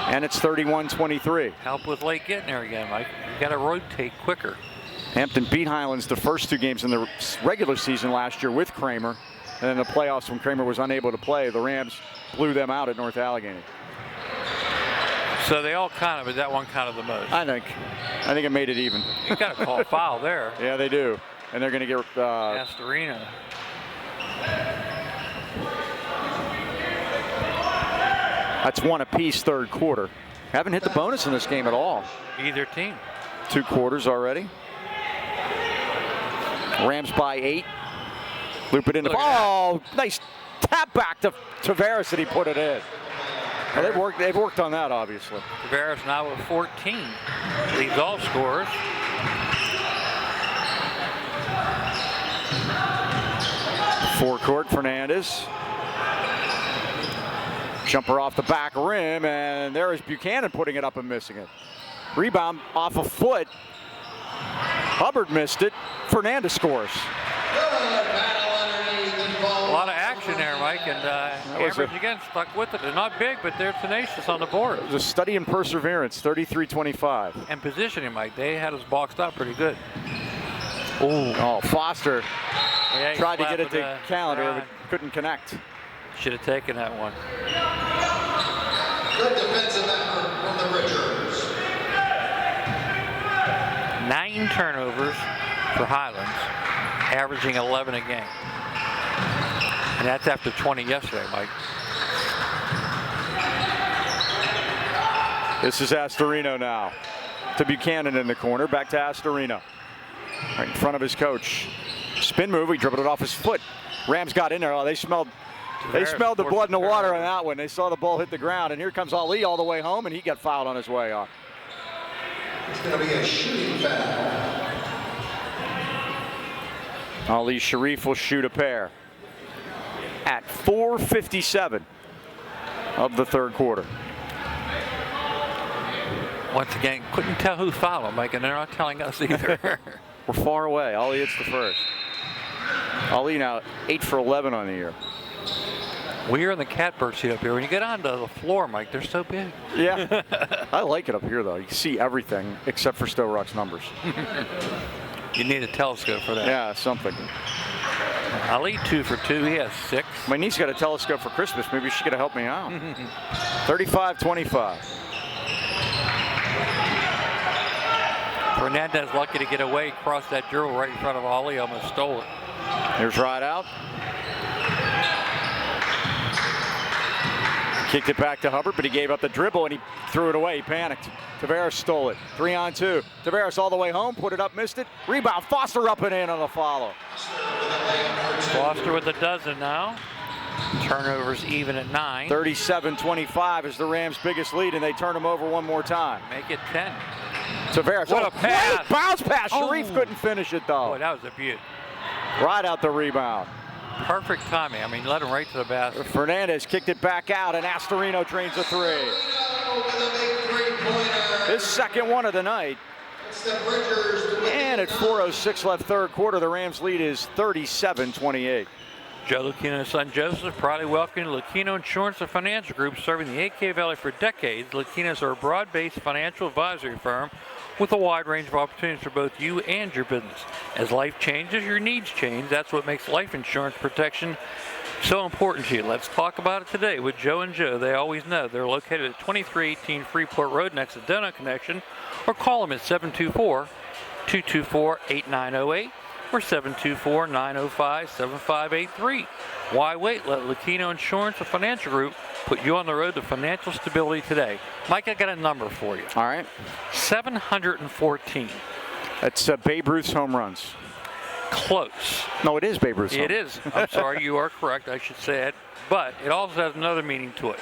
and it's 31-23.
Help with late getting there again, Mike. You got to rotate quicker.
Hampton beat Highlands the first 2 games in the regular season last year with Kramer. And in the playoffs, when Kramer was unable to play, the Rams blew them out at North Allegheny.
So they all kind of, but that one kind of the most.
I think it made it even.
You got to call a foul there.
Yeah, they do. And they're going to get
Astorino.
That's 1 apiece, 3rd quarter. Haven't hit the bonus in this game at all.
Either team.
2 quarters already. Rams by 8. Loop it in. Oh, nice tap back to Tavares, and he put it in. Well, they've worked on that, obviously.
Tavares now with 14. Leads all scorers.
Forecourt, Fernandez. Jumper off the back rim, and there is Buchanan putting it up and missing it. Rebound off a foot. Hubbard missed it. Fernandez scores.
A lot of action there, Mike, and Ambridge again stuck with it. They're not big, but they're tenacious on the board.
It was a study in perseverance, 33-25.
And positioning, Mike, they had us boxed up pretty good.
Oh, Foster tried to get it to
the
Callender, but couldn't connect.
Should have taken that one.
Good defensive effort from the Bridgers.
9 turnovers for Highlands, averaging 11 a game. And that's after 20 yesterday, Mike.
This is Astorino now. To Buchanan in the corner, back to Astorino. Right in front of his coach. Spin move, he dribbled it off his foot. Rams got in there. Oh, they smelled the blood in the water on that one. They saw the ball hit the ground, and here comes Ali all the way home, and he got fouled on his way off.
It's going to be a shooting foul.
Ali Sharif will shoot a pair at 4:57 of the 3rd quarter.
Once again, couldn't tell who fouled him, Mike, and they're not telling us either.
We're far away. Ali hits the first. Ali now 8 for 11 on the year.
We're in the catbird seat up here. When you get onto the floor, Mike, they're so big.
Yeah, I like it up here, though. You can see everything except for Stowe Rock's numbers.
You need a telescope for that.
Yeah, something.
Ali 2 for 2. He has 6.
My niece got a telescope for Christmas. Maybe she's going to help me out. 35-25.
Fernandez lucky to get away, crossed that dribble right in front of Ali, almost stole it.
Here's right out. Kicked it back to Hubbard, but he gave up the dribble and he threw it away. He panicked. Tavares stole it. 3-on-2. Tavares all the way home, put it up, missed it. Rebound, Foster up and in on the follow.
Foster with a dozen now. Turnovers even at 9.
37-25 is the Rams' biggest lead, and they turn them over one more time.
Make it 10.
Tavares,
what a pass.
Great bounce pass.
Oh.
Sharif couldn't finish it, though.
Boy, that was a beaut.
Right out the rebound.
Perfect timing. I mean, led him right to the basket.
Fernandez kicked it back out, and Astorino drains a 3. His second one of the night. And at 4:06 left 3rd quarter, the Rams lead is 37-28.
Joe Lucchino's son Joseph proudly welcoming Lucchino Insurance and Financial Group, serving the AK Valley for decades. Lucchino's are a broad-based financial advisory firm with a wide range of opportunities for both you and your business. As life changes, your needs change. That's what makes life insurance protection so important to you. Let's talk about it today with Joe and Joe. They always know. They're located at 2318 Freeport Road next to Donut Connection, or call them at 724-224-8908 or 724-905-7583. Why wait? Let Lucchino Insurance and Financial Group put you on the road to financial stability today. Mike, I got a number for you.
All right.
714.
That's Babe Ruth's home runs.
close.
No, it is Babe Ruth's home.
It is. I'm sorry, you are correct. I should say it. But it also has another meaning to it.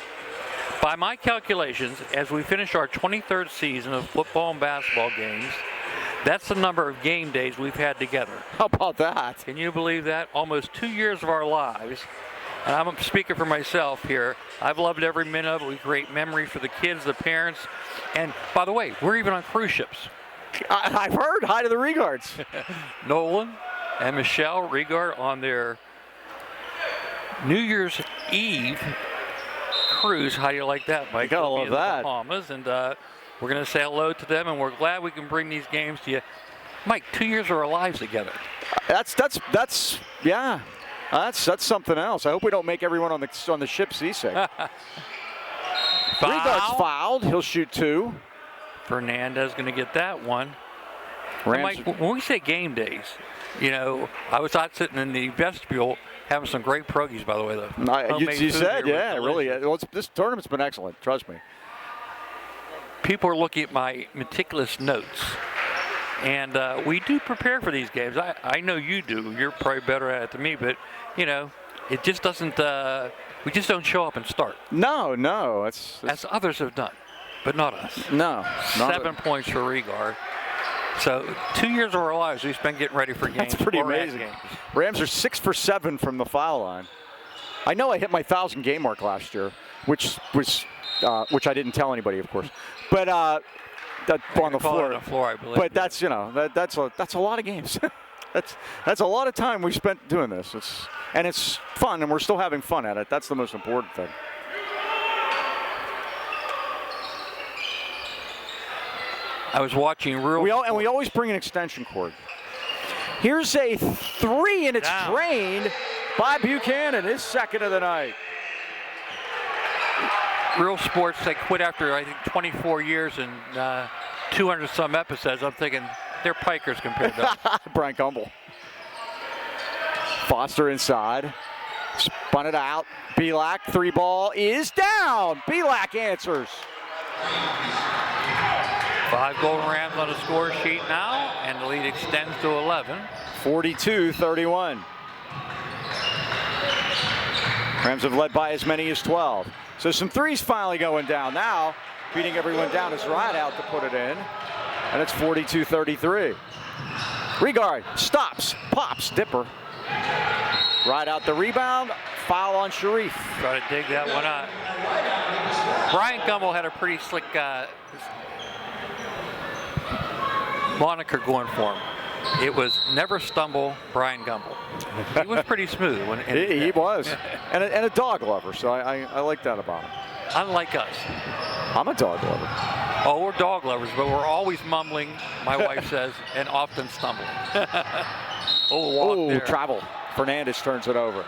By my calculations, as we finish our 23rd season of football and basketball games, that's the number of game days we've had together.
How about that?
Can you believe that? Almost 2 years of our lives. And I'm speaking for myself here. I've loved every minute of it. We create memories for the kids, the parents. And by the way, we're even on cruise ships.
I've heard. Hi to the Regards.
Nolan and Michelle Regard on their New Year's Eve cruise. How do you like that, Mike?
You gotta
They'll be
love
in the
that.
Bahamas, and we're going to say hello to them, and we're glad we can bring these games to you. Mike, 2 years of our lives together.
That's yeah. That's something else. I hope we don't make everyone on the ship seasick. Regards fouled. He'll shoot 2.
Fernandez going to get that one.
Rams,
Mike, when we say game days, you know, I was out sitting in the vestibule having some great pierogies, by the way.
you said, yeah, really.
Delicious.
Well, this tournament's been excellent. Trust me.
People are looking at my meticulous notes. And we do prepare for these games. I know you do. You're probably better at it than me, but, you know, it just doesn't, we just don't show up and start.
No.
As others have done, but not us.
No.
7 points for Regard. So 2 years of our lives we spent getting ready for games.
That's pretty
or at
amazing.
games.
Rams are 6 for 7 from the foul line. I know I hit my 1,000 game mark last year, which I didn't tell anybody, of course. But that on the floor.
On the floor, I believe.
But that's that's a lot of games. that's a lot of time we spent doing this. It's fun, and we're still having fun at it. That's the most important thing.
I was watching
We always bring an extension cord. Here's a 3, and it's drained by Buchanan, his second of the night.
Real sports, they quit after, I think, 24 years and 200-some episodes. I'm thinking they're pikers compared to us.
Brian Gumbel. Foster inside. Spun it out. Belak, 3 ball is down. Belak answers.
5 Golden Rams on the score sheet now, and the lead extends to 11.
42-31. Rams have led by as many as 12. So some threes finally going down. Now, beating everyone down is Rideout to put it in. And it's 42-33. Regard stops, pops, dipper. Rideout the rebound. Foul on Sharif.
Try to dig that one out. Brian Gumbel had a pretty slick moniker going for him. It was Never Stumble Brian Gumbel. He was pretty smooth.
He was. and a dog lover, so I like that about him.
Unlike us.
I'm a dog lover.
Oh, we're dog lovers, but we're always mumbling, my wife says, and often stumbling. Walk there.
Travel. Fernandez turns it over.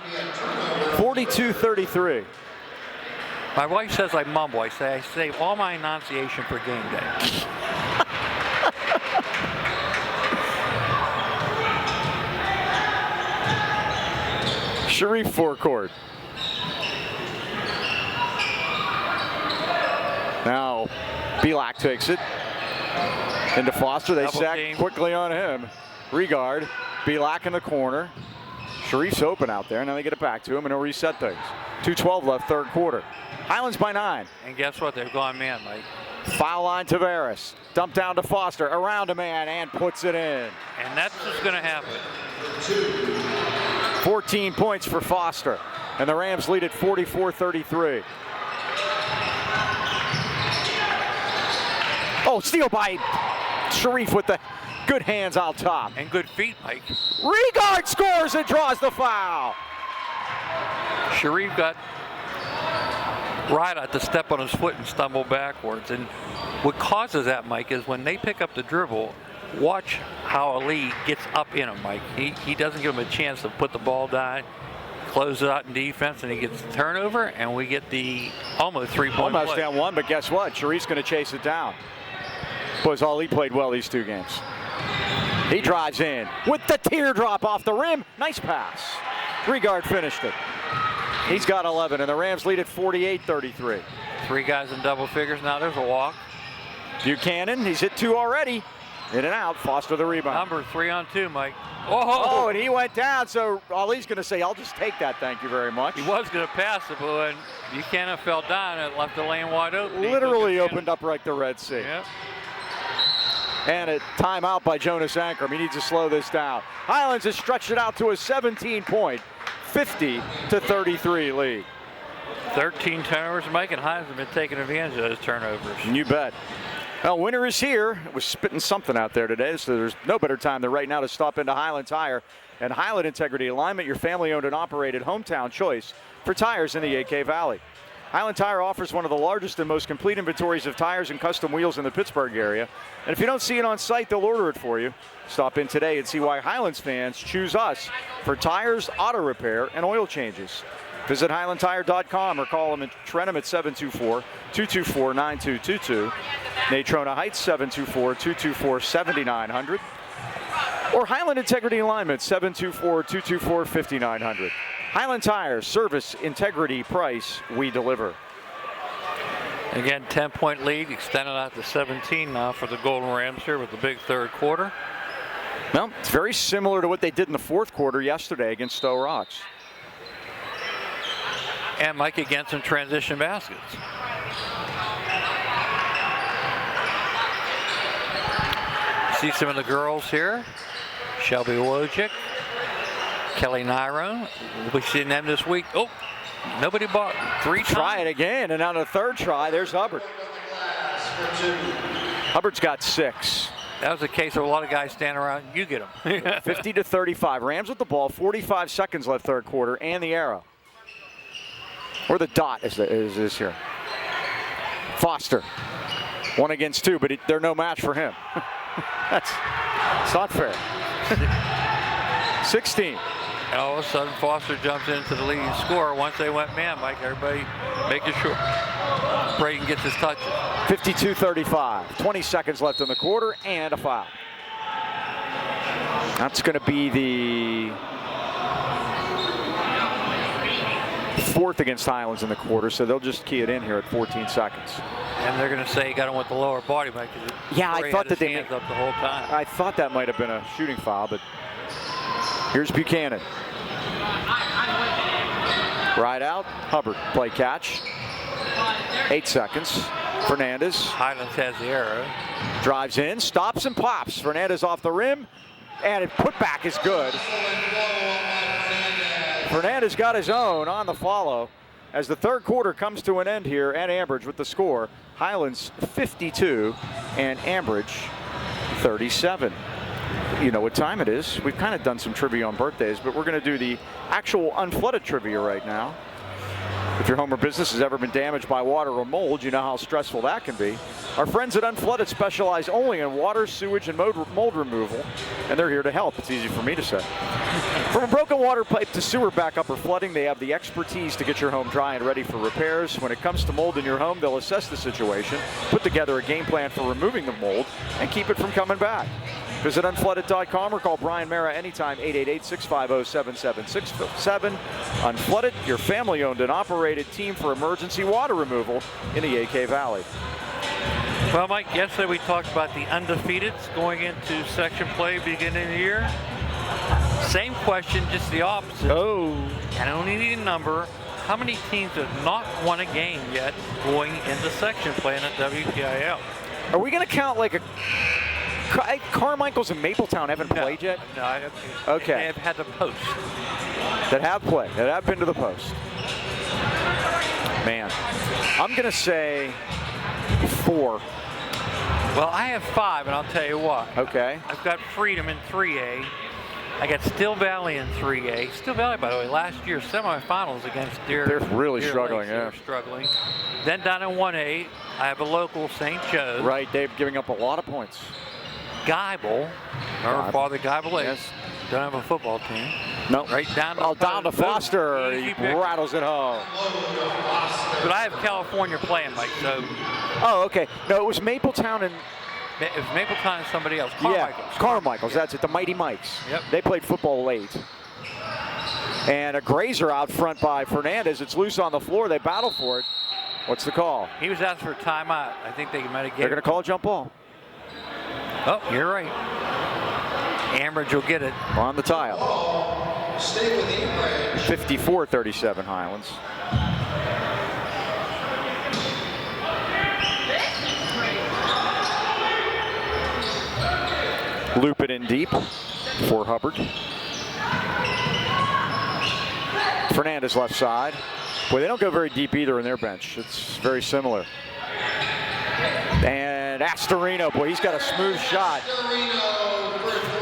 42-33.
My wife says I mumble. I save all my enunciation for game day.
Sharif forecourt. Now, Belak takes it into Foster. They sack quickly on him. Regard, Belak in the corner. Sharif's open out there. Now they get it back to him, and he'll reset things. 2:12 left, third quarter. Highlands by 9.
And guess what? They've gone man, Mike.
Foul line Tavares. Dump down to Foster. Around a man and puts it in.
And that's what's going to happen.
14 points for Foster. And the Rams lead at 44-33. Oh, steal by Sharif with the good hands out top.
And good feet, Mike.
Regard scores and draws the foul.
Sharif got Rideout to step on his foot and stumble backwards. And what causes that, Mike, is when they pick up the dribble, watch how Ali gets up in him, Mike. He doesn't give him a chance to put the ball down, close it out in defense, and he gets the turnover, and we get the almost 3-point
Almost
play.
down 1, but guess what? Sharif's going to chase it down. Boys, Ali played well these 2 games. He drives in with the teardrop off the rim. Nice pass. Regard finished it. He's got 11, and the Rams lead at 48-33.
3 guys in double figures. Now there's a walk.
Buchanan, he's hit 2 already. In and out, Foster the rebound.
Number 3-on-2, Mike.
Oh, and he went down, so Ali's going to say, I'll just take that, thank you very much.
He was going to pass it, but when Buchanan fell down, it left the lane wide open.
Literally opened up like the Red Sea.
Yep.
And a timeout by Jonas Ankrum. He needs to slow this down. Highlands has stretched it out to a 17-point, 50-33 lead.
13 turnovers, Mike, and Highlands have been taking advantage of those turnovers.
You bet. Well, winter is here. It was spitting something out there today, so there's no better time than right now to stop into Highland Tire and Highland Integrity Alignment, your family-owned and operated hometown choice for tires in the AK Valley. Highland Tire offers one of the largest and most complete inventories of tires and custom wheels in the Pittsburgh area. And if you don't see it on site, they'll order it for you. Stop in today and see why Highlands fans choose us for tires, auto repair, and oil changes. Visit HighlandTire.com or call them at Trentham at 724-224-9222. Natrona Heights 724-224-7900. Or Highland Integrity Alignment 724-224-5900. Highland Tire, service, integrity, price, we deliver.
Again, 10-point lead, extended out to 17 now for the Golden Rams here with the big third quarter.
Well, it's very similar to what they did in the fourth quarter yesterday against Stowe Rocks.
And Mike against some transition baskets. See some of the girls here. Shelby Wojcik, Kelly Nyrone. We'll be seeing them this week. Oh, nobody bought 3 times.
Try it again, and on the third try, there's Hubbard. Hubbard's got 6.
That was the case of a lot of guys standing around. You get them.
50-35. Rams with the ball. 45 seconds left third quarter, and the arrow. Or the dot is this here. Foster. 1 against 2, but they're no match for him. It's not fair. 16.
And all of a sudden, Foster jumps into the leading scorer. Once they went man, Mike, everybody making sure Braden gets his touches.
52-35. 20 seconds left in the quarter, and a foul. That's going to be the 4th against Highlands in the quarter, so they'll just key it in here at 14 seconds.
And they're going to say he got him with the lower body, Mike.
Yeah, I thought that they
hands up the whole time.
I thought that might have been a shooting foul, but here's Buchanan. Right out, Hubbard, play catch. 8 seconds. Fernandez.
Highlands has the arrow.
Drives in, stops and pops. Fernandez off the rim, and putback is good. Fernandez got his own on the follow as the third quarter comes to an end here at Ambridge with the score. Highlands 52 and Ambridge 37. You know what time it is. We've kind of done some trivia on birthdays, but we're going to do the actual unflooded trivia right now. If your home or business has ever been damaged by water or mold, you know how stressful that can be. Our friends at Unflooded specialize only in water, sewage, and mold removal, and they're here to help. It's easy for me to say. From a broken water pipe to sewer backup or flooding, they have the expertise to get your home dry and ready for repairs. When it comes to mold in your home, they'll assess the situation, put together a game plan for removing the mold, and keep it from coming back. Visit unflooded.com or call Brian Mara anytime, 888-650-7767. Unflooded, your family-owned and operated team for emergency water removal in the AK Valley.
Well, Mike, yesterday we talked about the undefeateds going into section play beginning of the year. Same question, just the opposite.
Oh.
And I only need a number. How many teams have not won a game yet going into section play in the WPIL?
Are we going to count like a... Carmichael's and Mapletown haven't played yet?
No,
okay.
They have had the post.
That have played, that have been to the post. Man, I'm going to say 4.
Well, I have 5, and I'll tell you what.
Okay.
I've got Freedom in 3A. I got Still Valley in 3A. Still Valley, by the way, last year, semifinals against Deer.
They're really
Deer
struggling,
Lakes,
yeah.
They're struggling. Then down in 1A, I have a local St. Joe's.
Right, they're giving up a lot of points.
Geibel, remember Father Geibel?
Yes.
Don't have a football team.
Nope.
Right down to
down to Foster.
Easy
He
pick.
rattles it home.
But I have California playing, Mike, so.
Oh, okay. No, it was Mapletown and...
It was Mapletown and somebody else. Carmichael's.
Yeah, Carmichael's. That's it. The Mighty Mikes.
Yep.
They played football late. And a grazer out front by Fernandez. It's loose on the floor. They battle for it. What's the call?
He was asked for a timeout. I think they might have
They're
given
going to call a jump ball.
Oh, you're right. Ambridge will get it.
On the tile.
Stay with Ambridge.
54-37 Highlands. Loop it in deep for Hubbard. Fernandez left side. Boy, they don't go very deep either in their bench. It's very similar. And Astorino, boy, he's got a smooth shot.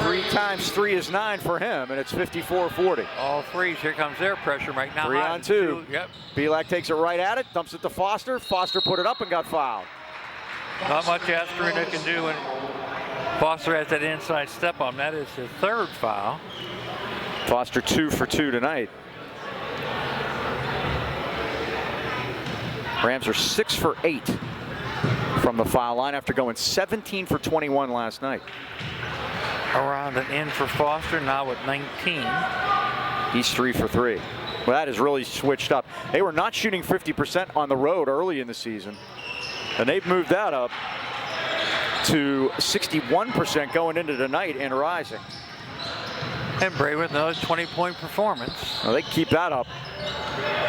3 times 3 is 9 for him, and it's 54-40.
All threes. Here comes their pressure right now.
3 on 2.
Yep.
Pavlik takes it right at it, dumps it to Foster. Foster put it up and got fouled.
Not much Astorino can do when Foster has that inside step on. That is his 3rd foul.
Foster 2 for 2 tonight. Rams are 6 for 8 from the foul line after going 17 for 21 last night.
Around and in for Foster, now with 19.
He's 3 for 3. Well, that has really switched up. They were not shooting 50% on the road early in the season, and they've moved that up to 61% going into tonight and rising.
And Bray with another 20-point performance.
Well, they keep that up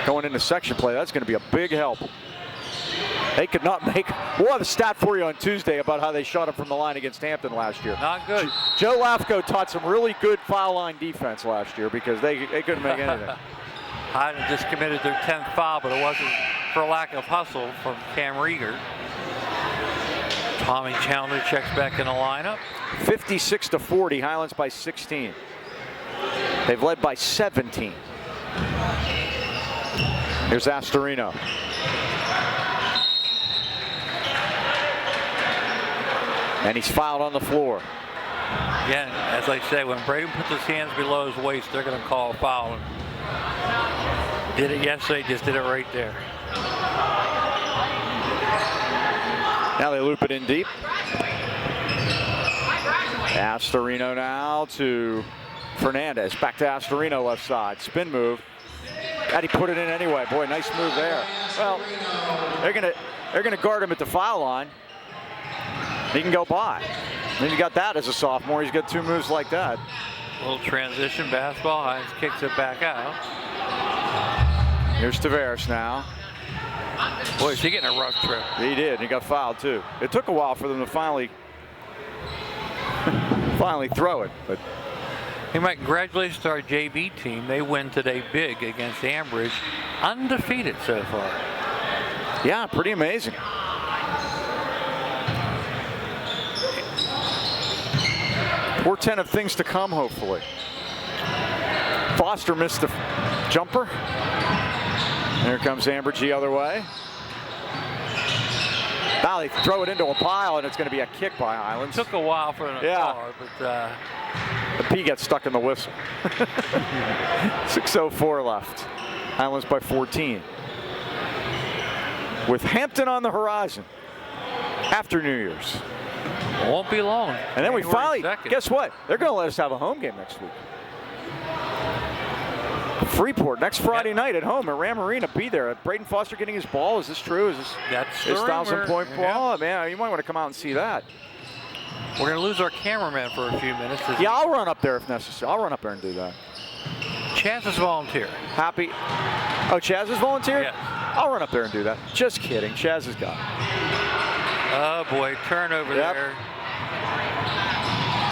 going into section play. That's going to be a big help. They could not make. We'll have a stat for you on Tuesday about how they shot him from the line against Hampton last year.
Not good.
Joe Lafko taught some really good foul line defense last year because they couldn't make anything.
Highlands just committed their 10th foul, but it wasn't for lack of hustle from Cam Rieger. Tommy Chandler checks back in the lineup.
56-40, Highlands by 16. They've led by 17. Here's Astorino. And he's fouled on the floor.
Again, as I said, when Braden puts his hands below his waist, they're going to call a foul. Did it yesterday, just did it right there.
Now they loop it in deep. Astorino now to Fernandez. Back to Astorino left side. Spin move. And he put it in anyway. Boy, nice move there. Well, they're gonna guard him at the foul line. He can go by. Then you got that as a sophomore. He's got 2 moves like that.
A little transition basketball. Hines kicks it back out.
Here's Tavares now.
Boy, is he getting a rough trip.
He did. He got fouled too. It took a while for them to finally throw it, but.
Hey, Mike, congratulations to our JV team. They win today big against Ambridge. Undefeated so far.
Yeah, pretty amazing. Portent of things to come, hopefully. Foster missed the jumper. Here comes Ambridge the other way. Now they throw it into a pile, and it's going to be a kick by Highlands.
Took a while for an call, but
the P gets stuck in the whistle. 6:04 left. Highlands by 14. With Hampton on the horizon after New Year's.
won't be long.
And then we finally,
2nd.
guess what? They're going to let us have a home game next week. Freeport next Friday night at home at Ram Arena. Be there. Braden Foster getting his ball. Is this true? Is this
That's
his 1,000-point ball?
Yeah.
Man, you might want to come out and see that.
We're going to lose our cameraman for a few minutes.
Yeah, I'll run up there if necessary. I'll run up there and do that.
Chaz is volunteer.
Happy. Oh, Chaz is volunteer?
Yes.
I'll run up there and do that. Just kidding. Chaz has got it.
Oh, boy. Turnover there.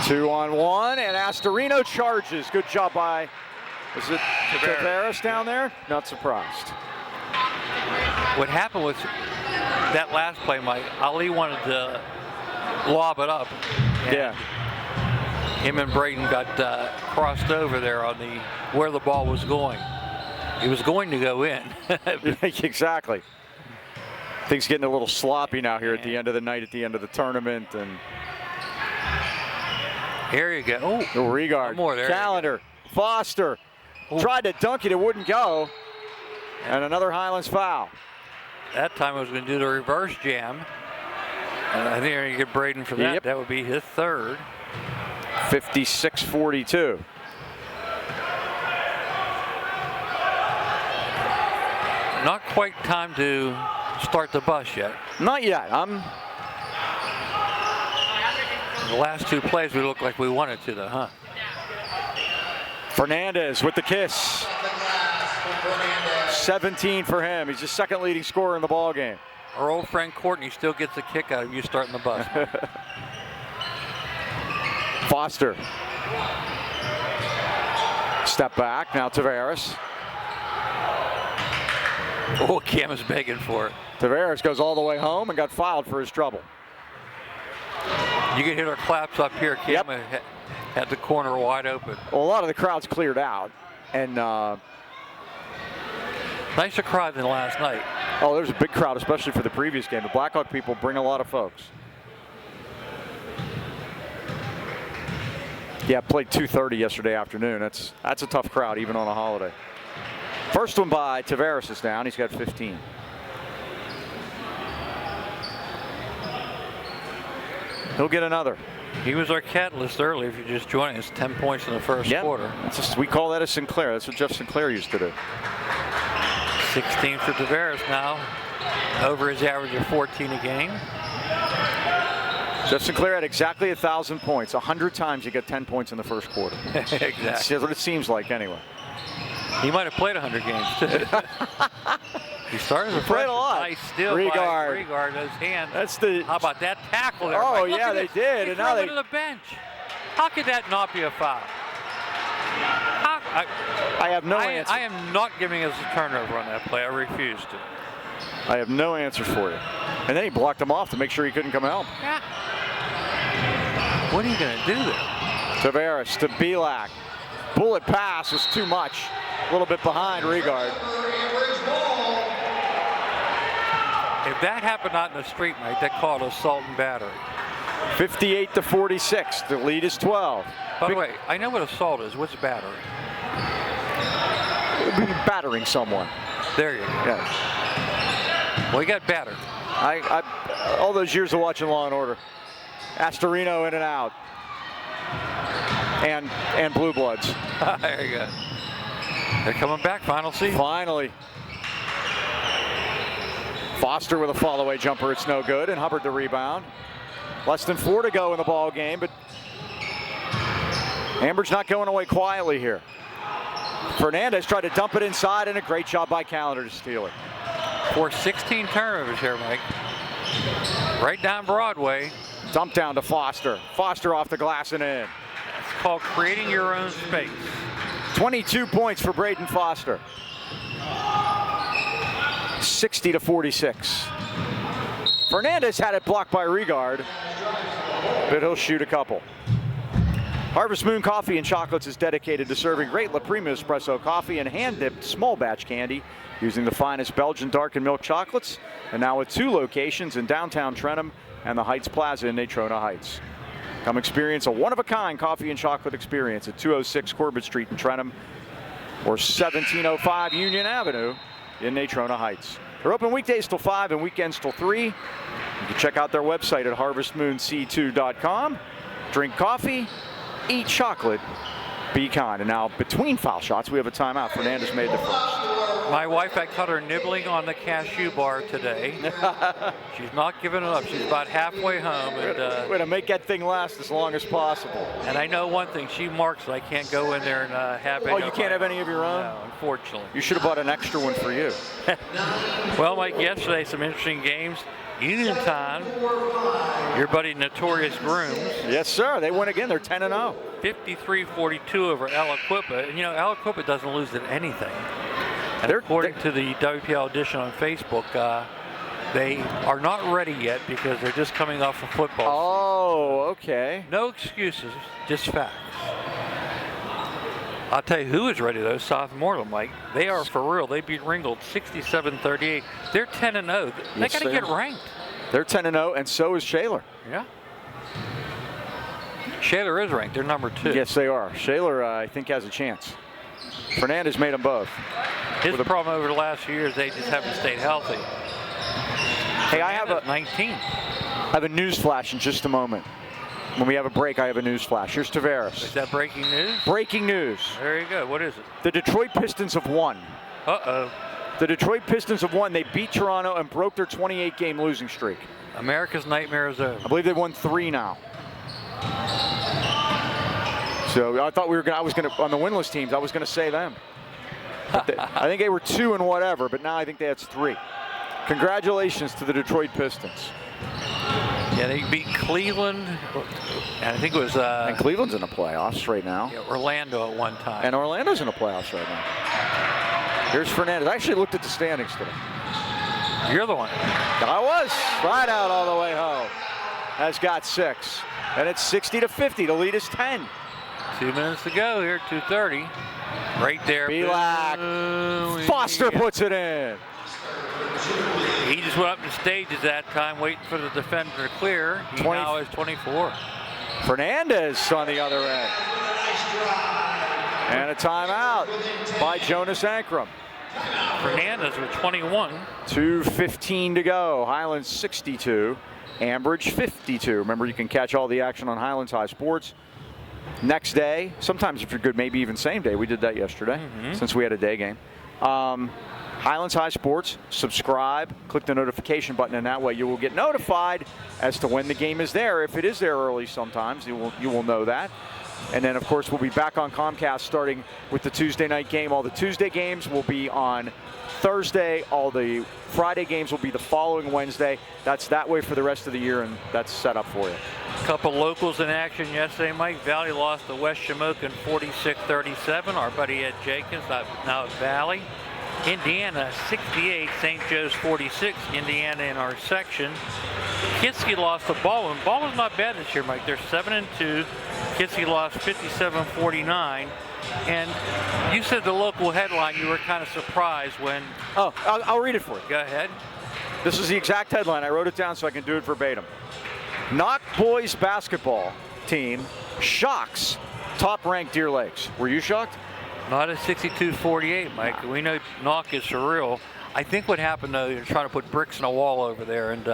2-on-1, and Astorino charges. Good job by, is it Tavares down there? Not surprised.
What happened was that last play, Mike, Ali wanted to lob it up.
Yeah.
Him and Braden got crossed over there on where the ball was going. It was going to go in.
Exactly. Things getting a little sloppy now here at the end of the night, at the end of the tournament, and
here you go. Oh,
Regard,
more there.
Calendar, Foster tried to dunk it, it wouldn't go, and another Highlands foul.
That time I was going to do the reverse jam. And I think you get Braden for that.
Yep.
That would be his 3rd.
56-42.
Not quite time to start the bus yet.
Not yet.
The last two plays we looked like we wanted to, though, huh?
Fernandez with the kiss. 17 for him. He's the second leading scorer in the ball game.
Our old friend Courtney still gets a kick out of you starting the bus.
Foster. Step back. Now Tavares.
Oh, Cam is begging for it.
Tavares goes all the way home and got fouled for his trouble.
You can hear our claps up here. Cam had the corner wide open.
Well, a lot of the crowd's cleared out. And
nicer crowd than last night.
oh, there's a big crowd, especially for the previous game. The Blackhawk people bring a lot of folks. Yeah, played 2:30 yesterday afternoon. That's a tough crowd, even on a holiday. First one by Tavares is down. He's got 15. He'll get another.
He was our catalyst early. If you're just joining us, 10 points in the first quarter.
We call that a Sinclair. That's what Jeff Sinclair used to do.
16 for Tavares now, over his average of 14 a game.
Jeff Sinclair had exactly 1,000 points. 100 times he got 10 points in the first quarter.
Exactly.
That's what it seems like anyway.
He might have played 100 games too. He started the
played a lot.
Nice steal by Regard. His hand.
That's the.
How about that tackle there?
Oh yeah, they did.
They
and now
threw it to the bench. How could that not be a foul?
I have no answer.
I am not giving us a turnover on that play. I refuse to.
I have no answer for you. And then he blocked him off to make sure he couldn't come out.
Yeah. What are you going to do there?
Tavares to Belak. Bullet pass was too much. A little bit behind Regard.
If that happened out in the street, Mike, they called assault and battery.
58-46. The lead is 12.
By the way, I know what assault is. What's battery?
Battering someone.
There you go.
Yeah.
Well, he got battered.
All those years of watching Law and Order. Astorino in and out. And Blue Bloods.
There you go. They're coming back, final season.
Finally. Foster with a fall-away jumper. It's no good. And Hubbard the rebound. Less than 4 to go in the ball game, but Ambridge not going away quietly here. Fernandez tried to dump it inside, and a great job by Callender to steal it.
For 16 turnovers here, Mike. Right down Broadway.
Dump down to Foster. Foster off the glass and in.
It's called creating your own space.
22 points for Braden Foster. 60-46. Fernandez had it blocked by Regard, but he'll shoot a couple. Harvest Moon Coffee and Chocolates is dedicated to serving great La Prima espresso coffee and hand-dipped small batch candy using the finest Belgian dark and milk chocolates, and now with 2 locations in downtown Trentham and the Heights Plaza in Natrona Heights. Come experience a one-of-a-kind coffee and chocolate experience at 206 Corbett Street in Trentham or 1705 Union Avenue in Natrona Heights. They're open weekdays till 5 and weekends till 3. You can check out their website at harvestmoonc2.com. Drink coffee, eat chocolate, be kind. And now between foul shots, we have a timeout. Fernandez made the first.
My wife, I caught her nibbling on the cashew bar today. She's not giving it up. She's about halfway home. And,
we're going to make that thing last as long as possible.
And I know one thing. She marks it. I can't go in there and have any.
Oh, you can't have any of your own?
No, unfortunately.
You should have bought an extra one for you.
Well, Mike, yesterday, some interesting games. Uniontown, your buddy Notorious Grooms.
Yes, sir. They win again. They're 10-0.
53-42 over El Equipa. And, you know, El Equipa doesn't lose at anything. And according to the WPL edition on Facebook, they are not ready yet because they're just coming off a football season.
Oh, okay.
No excuses, just facts. I'll tell you who is ready, though, South Moreland, Mike. They are for real. They beat Ringgold 67-38. They're 10-0. They got to get ranked.
They're 10-0, and so is Shaler.
Yeah. Shaler is ranked. They're number 2.
Yes, they are. Shaler, I think, has a chance. Fernandez made them both.
His problem over the last few years, they just haven't stayed healthy.
Hey, I have a
19.
I have a news flash in just a moment. When we have a break, I have a news flash. Here's Tavares.
Is that breaking news?
Breaking news.
There you go. What is it?
The Detroit Pistons have won.
Uh-oh.
The Detroit Pistons have won. They beat Toronto and broke their 28-game losing streak.
America's nightmare is over.
I believe they've won 3 now. So I thought I was gonna on the winless teams. I was gonna say them. I think they were 2 and whatever, but now I think that's 3. Congratulations to the Detroit Pistons.
Yeah, they beat Cleveland, and I think it was.
And Cleveland's in the playoffs right now.
Yeah, Orlando at one time.
And Orlando's in the playoffs right now. Here's Fernandez. I actually looked at the standings today.
You're the one.
I was. Right out all the way home. Has got 6. And it's 60-50. The lead is 10.
2 minutes to go here, 2:30. Right there.
Pavlik. Foster puts it in.
He just went up the stages that time, waiting for the defender to clear. He now is 24.
Fernandez on the other end. And a timeout by Jonas Ankrum.
Fernandez with 21.
2:15 to go. Highlands 62. Ambridge 52. Remember, you can catch all the action on Highlands High Sports. Next day, sometimes if you're good, maybe even same day. We did that yesterday since we had a day game. Highlands High Sports, subscribe, click the notification button, and that way you will get notified as to when the game is there. If it is there early sometimes, you will know that. And then, of course, we'll be back on Comcast starting with the Tuesday night game. All the Tuesday games will be on Thursday. All the Friday games will be the following Wednesday. That's that way for the rest of the year, and that's set up for you.
A couple locals in action yesterday, Mike. Valley lost to West Shamokin 46-37. Our buddy Ed Jenkins, now at Valley. Indiana 68, St. Joe's 46. Indiana in our section. Kitsky lost to Baldwin. Baldwin's not bad this year, Mike. They're 7-2. Kitsky lost 57-49. And you said the local headline, you were kind of surprised when...
Oh, I'll read it for you.
Go ahead.
This is the exact headline. I wrote it down so I can do it verbatim. Knock boys basketball team shocks top-ranked Deer Lakes. Were you shocked?
Not at 62-48, Mike. We know Knock is surreal. I think what happened, though, they're trying to put bricks in a wall over there, and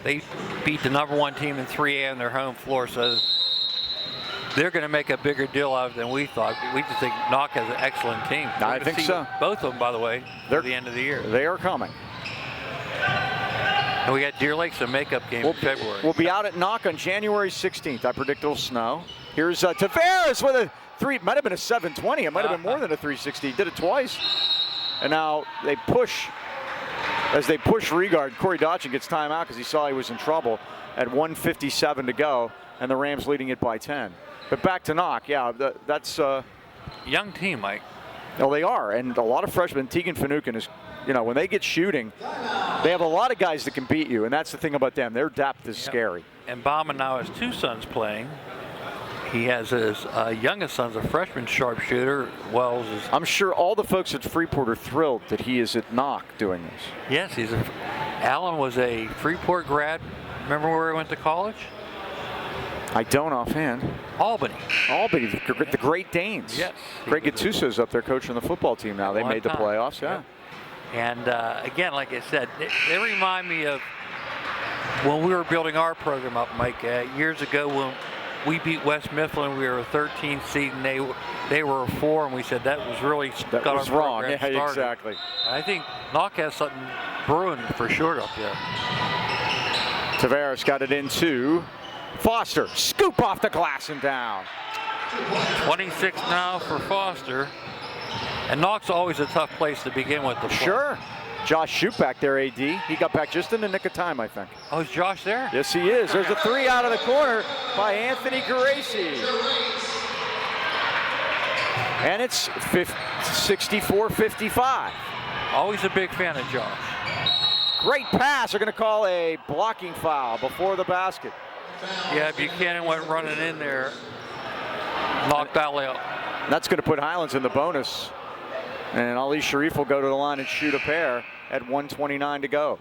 they beat the #1 team in 3A on their home floor, so they're going to make a bigger deal out of it than we thought. We just think Knock has an excellent team.
I think so.
Both of them, by the way, at the end of the year.
They are coming.
And we got Deer Lakes, a makeup game in February.
We'll be out at Knock on January 16th. I predict it'll snow. Here's Tavares with a 3. It might have been a 720. It might have been more than a 360. He did it twice. And now they push. As they push Regard, Corey Dodgen gets timeout because he saw he was in trouble at 1:57 to go, and the Rams leading it by 10. But back to Knock, yeah, that's
young team, Mike.
Well, they are, and a lot of freshmen. Tegan Finucane is, when they get shooting, they have a lot of guys that can beat you, and that's the thing about them. Their depth is scary.
And Bauman now has 2 sons playing. He has his youngest son's a freshman sharpshooter. Wells is.
I'm sure all the folks at Freeport are thrilled that he is at Knock doing this.
Yes, Alan was a Freeport grad. Remember where he went to college?
I don't offhand.
Albany,
the Great Danes.
Yes.
Greg Gattuso's up there coaching the football team now. They made the playoffs, yeah.
And again, like I said, they remind me of when we were building our program up, Mike, years ago when we beat West Mifflin. We were a 13th seed, and they were a 4, and we said that was really
that
got
was
our
wrong.
program
Yeah,
started.
exactly.
And I think Knock has something brewing for sure up there.
Tavares got it into Foster. Scoop off the glass and down.
26 now for Foster. And Knock's always a tough place to begin with.
Sure. Josh Shoup back there, AD. He got back just in the nick of time, I think.
Oh, is Josh there?
Yes, he is. There's a 3 out of the corner by Anthony Geraci. And it's 64-55.
Always a big fan of Josh.
Great pass. They're going to call a blocking foul before the basket.
Yeah, Buchanan went running in there. Knocked that out.
That's going to put Highlands in the bonus. And Ali Sharif will go to the line and shoot a pair at 1:29 to go.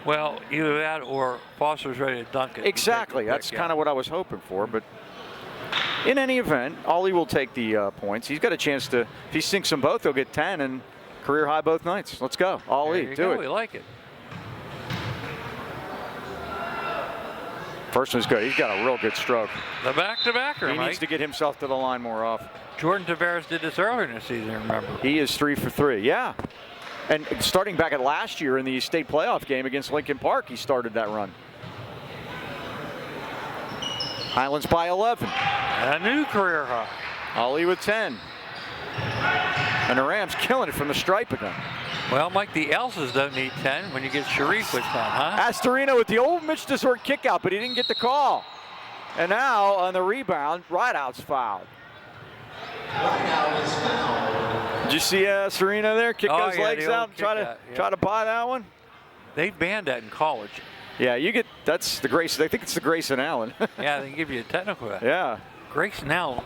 Well, either that or Foster's ready to dunk it.
Exactly. That's kind of what I was hoping for. But in any event, Ali will take the points. He's got a chance to, if he sinks them both, he'll get 10 and career high both nights. Let's go. Ali, do it.
We like it.
First one's good. He's got a real good stroke.
The back-to-backer,
He needs to get himself to the line more often.
Jordan Tavares did this earlier in the season, remember?
He is 3 for 3, yeah. And starting back at last year in the state playoff game against Lincoln Park, he started that run. Highlands by 11.
A new career high.
Ollie with 10. And the Rams killing it from the stripe again.
Well, Mike, the Elses don't need 10 when you get Sharif with 10, huh?
Astorino with the old Mitch Desort kick out, but he didn't get the call. And now on the rebound, Rideout's fouled.
Rideout is fouled.
Did you see Astorino there kick those legs out and try to buy that one?
They banned that in college.
Yeah, that's the Grayson. I think it's the Grayson Allen.
Yeah, they give you a technical.
Yeah.
Grayson Allen,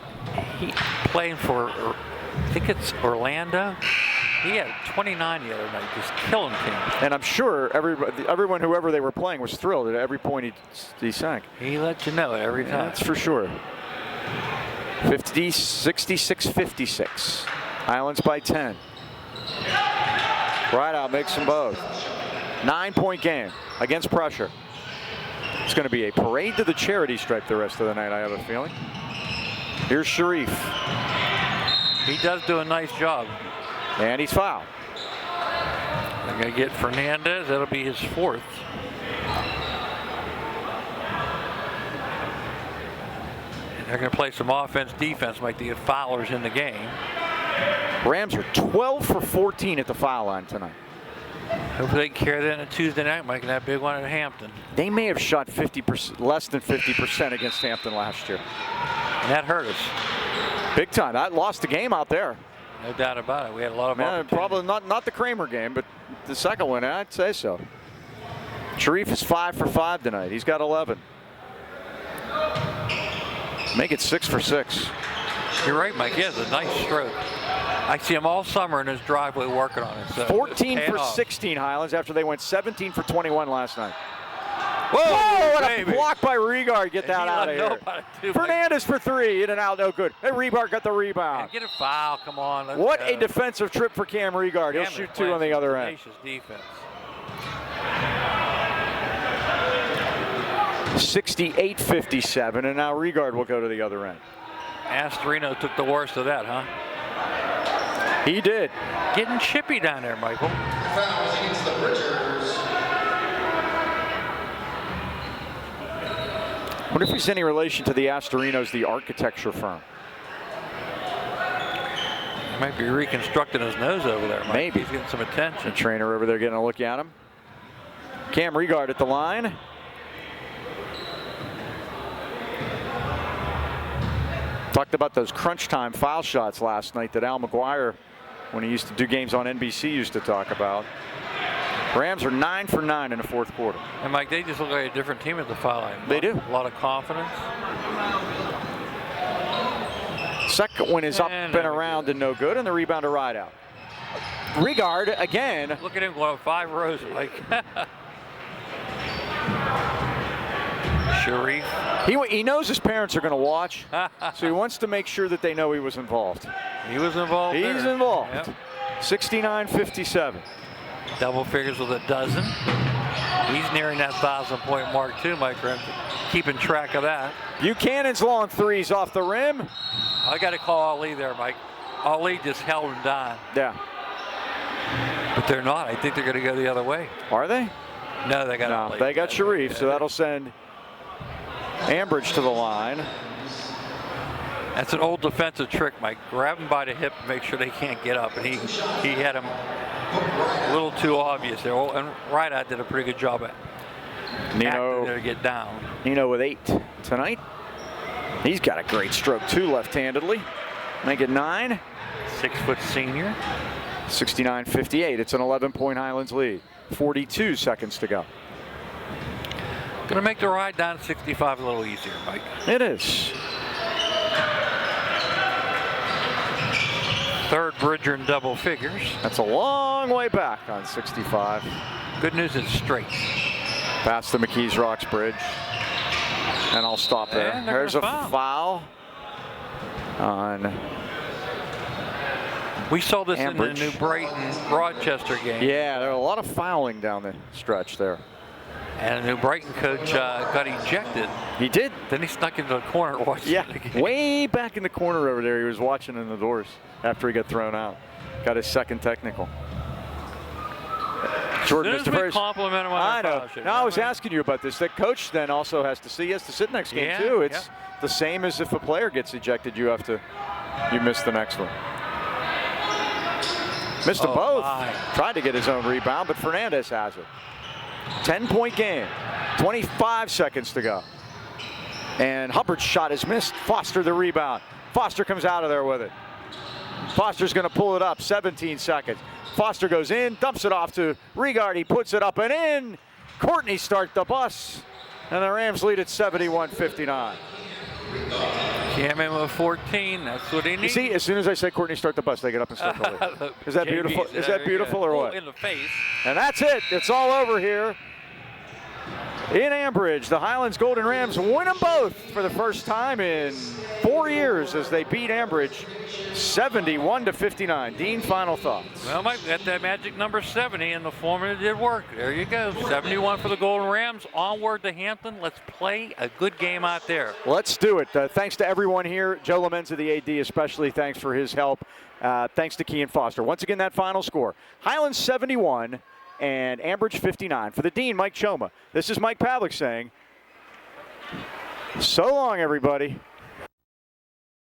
he playing for, I think it's Orlando. He had 29 the other night, just killing teams.
And I'm sure everyone, whoever they were playing, was thrilled at every point he sank.
He let you know it every time.
That's for sure. 66-56. Highlands by 10. Rideout makes them both. 9-point game against pressure. It's going to be a parade to the charity stripe the rest of the night, I have a feeling. Here's Sharif.
He does do a nice job.
And he's fouled.
They're going to get Fernandez. That'll be his 4th. And they're going to play some offense, defense, like the foulers in the game.
Rams are 12 for 14 at the foul line tonight.
Hopefully they can carry that on a Tuesday night, making that big one at Hampton.
They may have shot 50%, less than 50% against Hampton last year.
And that hurt us.
Big time. That lost the game out there.
No doubt about it. We had a lot of opportunities.
Probably not the Kramer game, but the second one, I'd say so. Sharif is 5 for 5 tonight. He's got 11. Make it 6 for 6.
You're right, Mike. He has a nice stroke. I see him all summer in his driveway working on it. So
14 for 16 Highlands after they went 17 for 21 last night.
Whoa,
what a block by Regard. Get that out of here. Fernandez for 3, in and out, no good. Hey, Regard got the rebound.
Get a foul, come on.
What a defensive trip for Cam Regard. He'll shoot 2 on the other end.
Defense.
68-57, and now Regard will go to the other end.
Astorino took the worst of that, huh?
He did.
Getting chippy down there, Michael.
Fouls against the Bridgers.
I wonder if there's any relation to the Astorinos, the architecture firm.
He might be reconstructing his nose over there, Mike.
Maybe.
He's getting some attention.
The trainer over there getting a look at him. Cam Regard at the line. Talked about those crunch time foul shots last night that Al McGuire, when he used to do games on NBC, used to talk about. Rams are 9 for 9 in the 4th quarter.
And Mike, they just look like a different team at the foul line.
They do.
A lot of confidence.
Second one is up and around and no good, and the rebound to Rideout. Regard again.
Look at him going 5 rows, Mike. Sharif.
He knows his parents are going to watch, so he wants to make sure that they know he was involved.
He was involved.
He's
there.
involved.
Yep.
69-57.
Double figures with a dozen. He's nearing that 1,000-point mark too, Mike. Keeping track of that.
Buchanan's long threes off the rim.
I got to call Ali there, Mike. Ali just held him down.
Yeah.
But they're not. I think they're going to go the other way.
Are they?
No, they got Ali.
They got Sharif, so that'll send Ambridge to the line.
That's an old defensive trick, Mike. Grab him by the hip and make sure they can't get up. And he had him a little too obvious there. And Rideout did a pretty good job at
Nino
to get down.
Nino with 8 tonight. He's got a great stroke too, left-handedly. Make it 9.
6-foot senior.
69-58. It's an 11-point Highlands lead. 42 seconds to go.
Going to make the ride down 65 a little easier, Mike.
It is.
Third Bridger in double figures.
That's a long way back on 65.
Good news, it's straight.
Past the McKees Rocks Bridge. And I'll stop there. There's a foul on
We saw this
Ambridge.
in the New Brighton Rochester game.
Yeah, there are a lot of fouling down the stretch there.
And the New Brighton coach got ejected.
He did.
Then he snuck into the corner watching the game.
Way back in the corner over there. He was watching in the doors after he got thrown out. Got his second technical. Jordan,
As soon
Mr.
as we
Ferris.
compliment him on
I
their
know.
foul shooting.
Now, I was asking you about this. That coach then also has to see. He has to sit next game,
Yeah,
too. It's
yeah.
the same as if a player gets ejected, you miss the next one. Missed them both.
My.
Tried to get his own rebound, but Fernandez has it. 10-point game. 25 seconds to go. And Hubbard's shot is missed. Foster the rebound. Foster comes out of there with it. Foster's going to pull it up. 17 seconds. Foster goes in, dumps it off to Regard. He puts it up and in. Courtney start the bus. And the Rams lead at 71-59.
Came in with 14. That's what he needs.
You see, as soon as I say Courtney start the bus, they get up and start the lead. Is that beautiful? Is that beautiful or what?
In the face.
And that's it. It's all over here in Ambridge. The Highlands Golden Rams win them both for the first time in 4 years as they beat Ambridge 71-59. Dean, final thoughts?
Well, Mike, we got that magic number 70, and the formula did work. There you go. 71 for the Golden Rams. Onward to Hampton. Let's play a good game out there.
Let's do it. Thanks to everyone here. Joe Lamenza, the AD, especially. Thanks for his help. Thanks to Kean Foster. Once again, that final score. Highlands 71 and Ambridge 59. For the Dean, Mike Choma. This is Mike Pavlik saying, so long, everybody.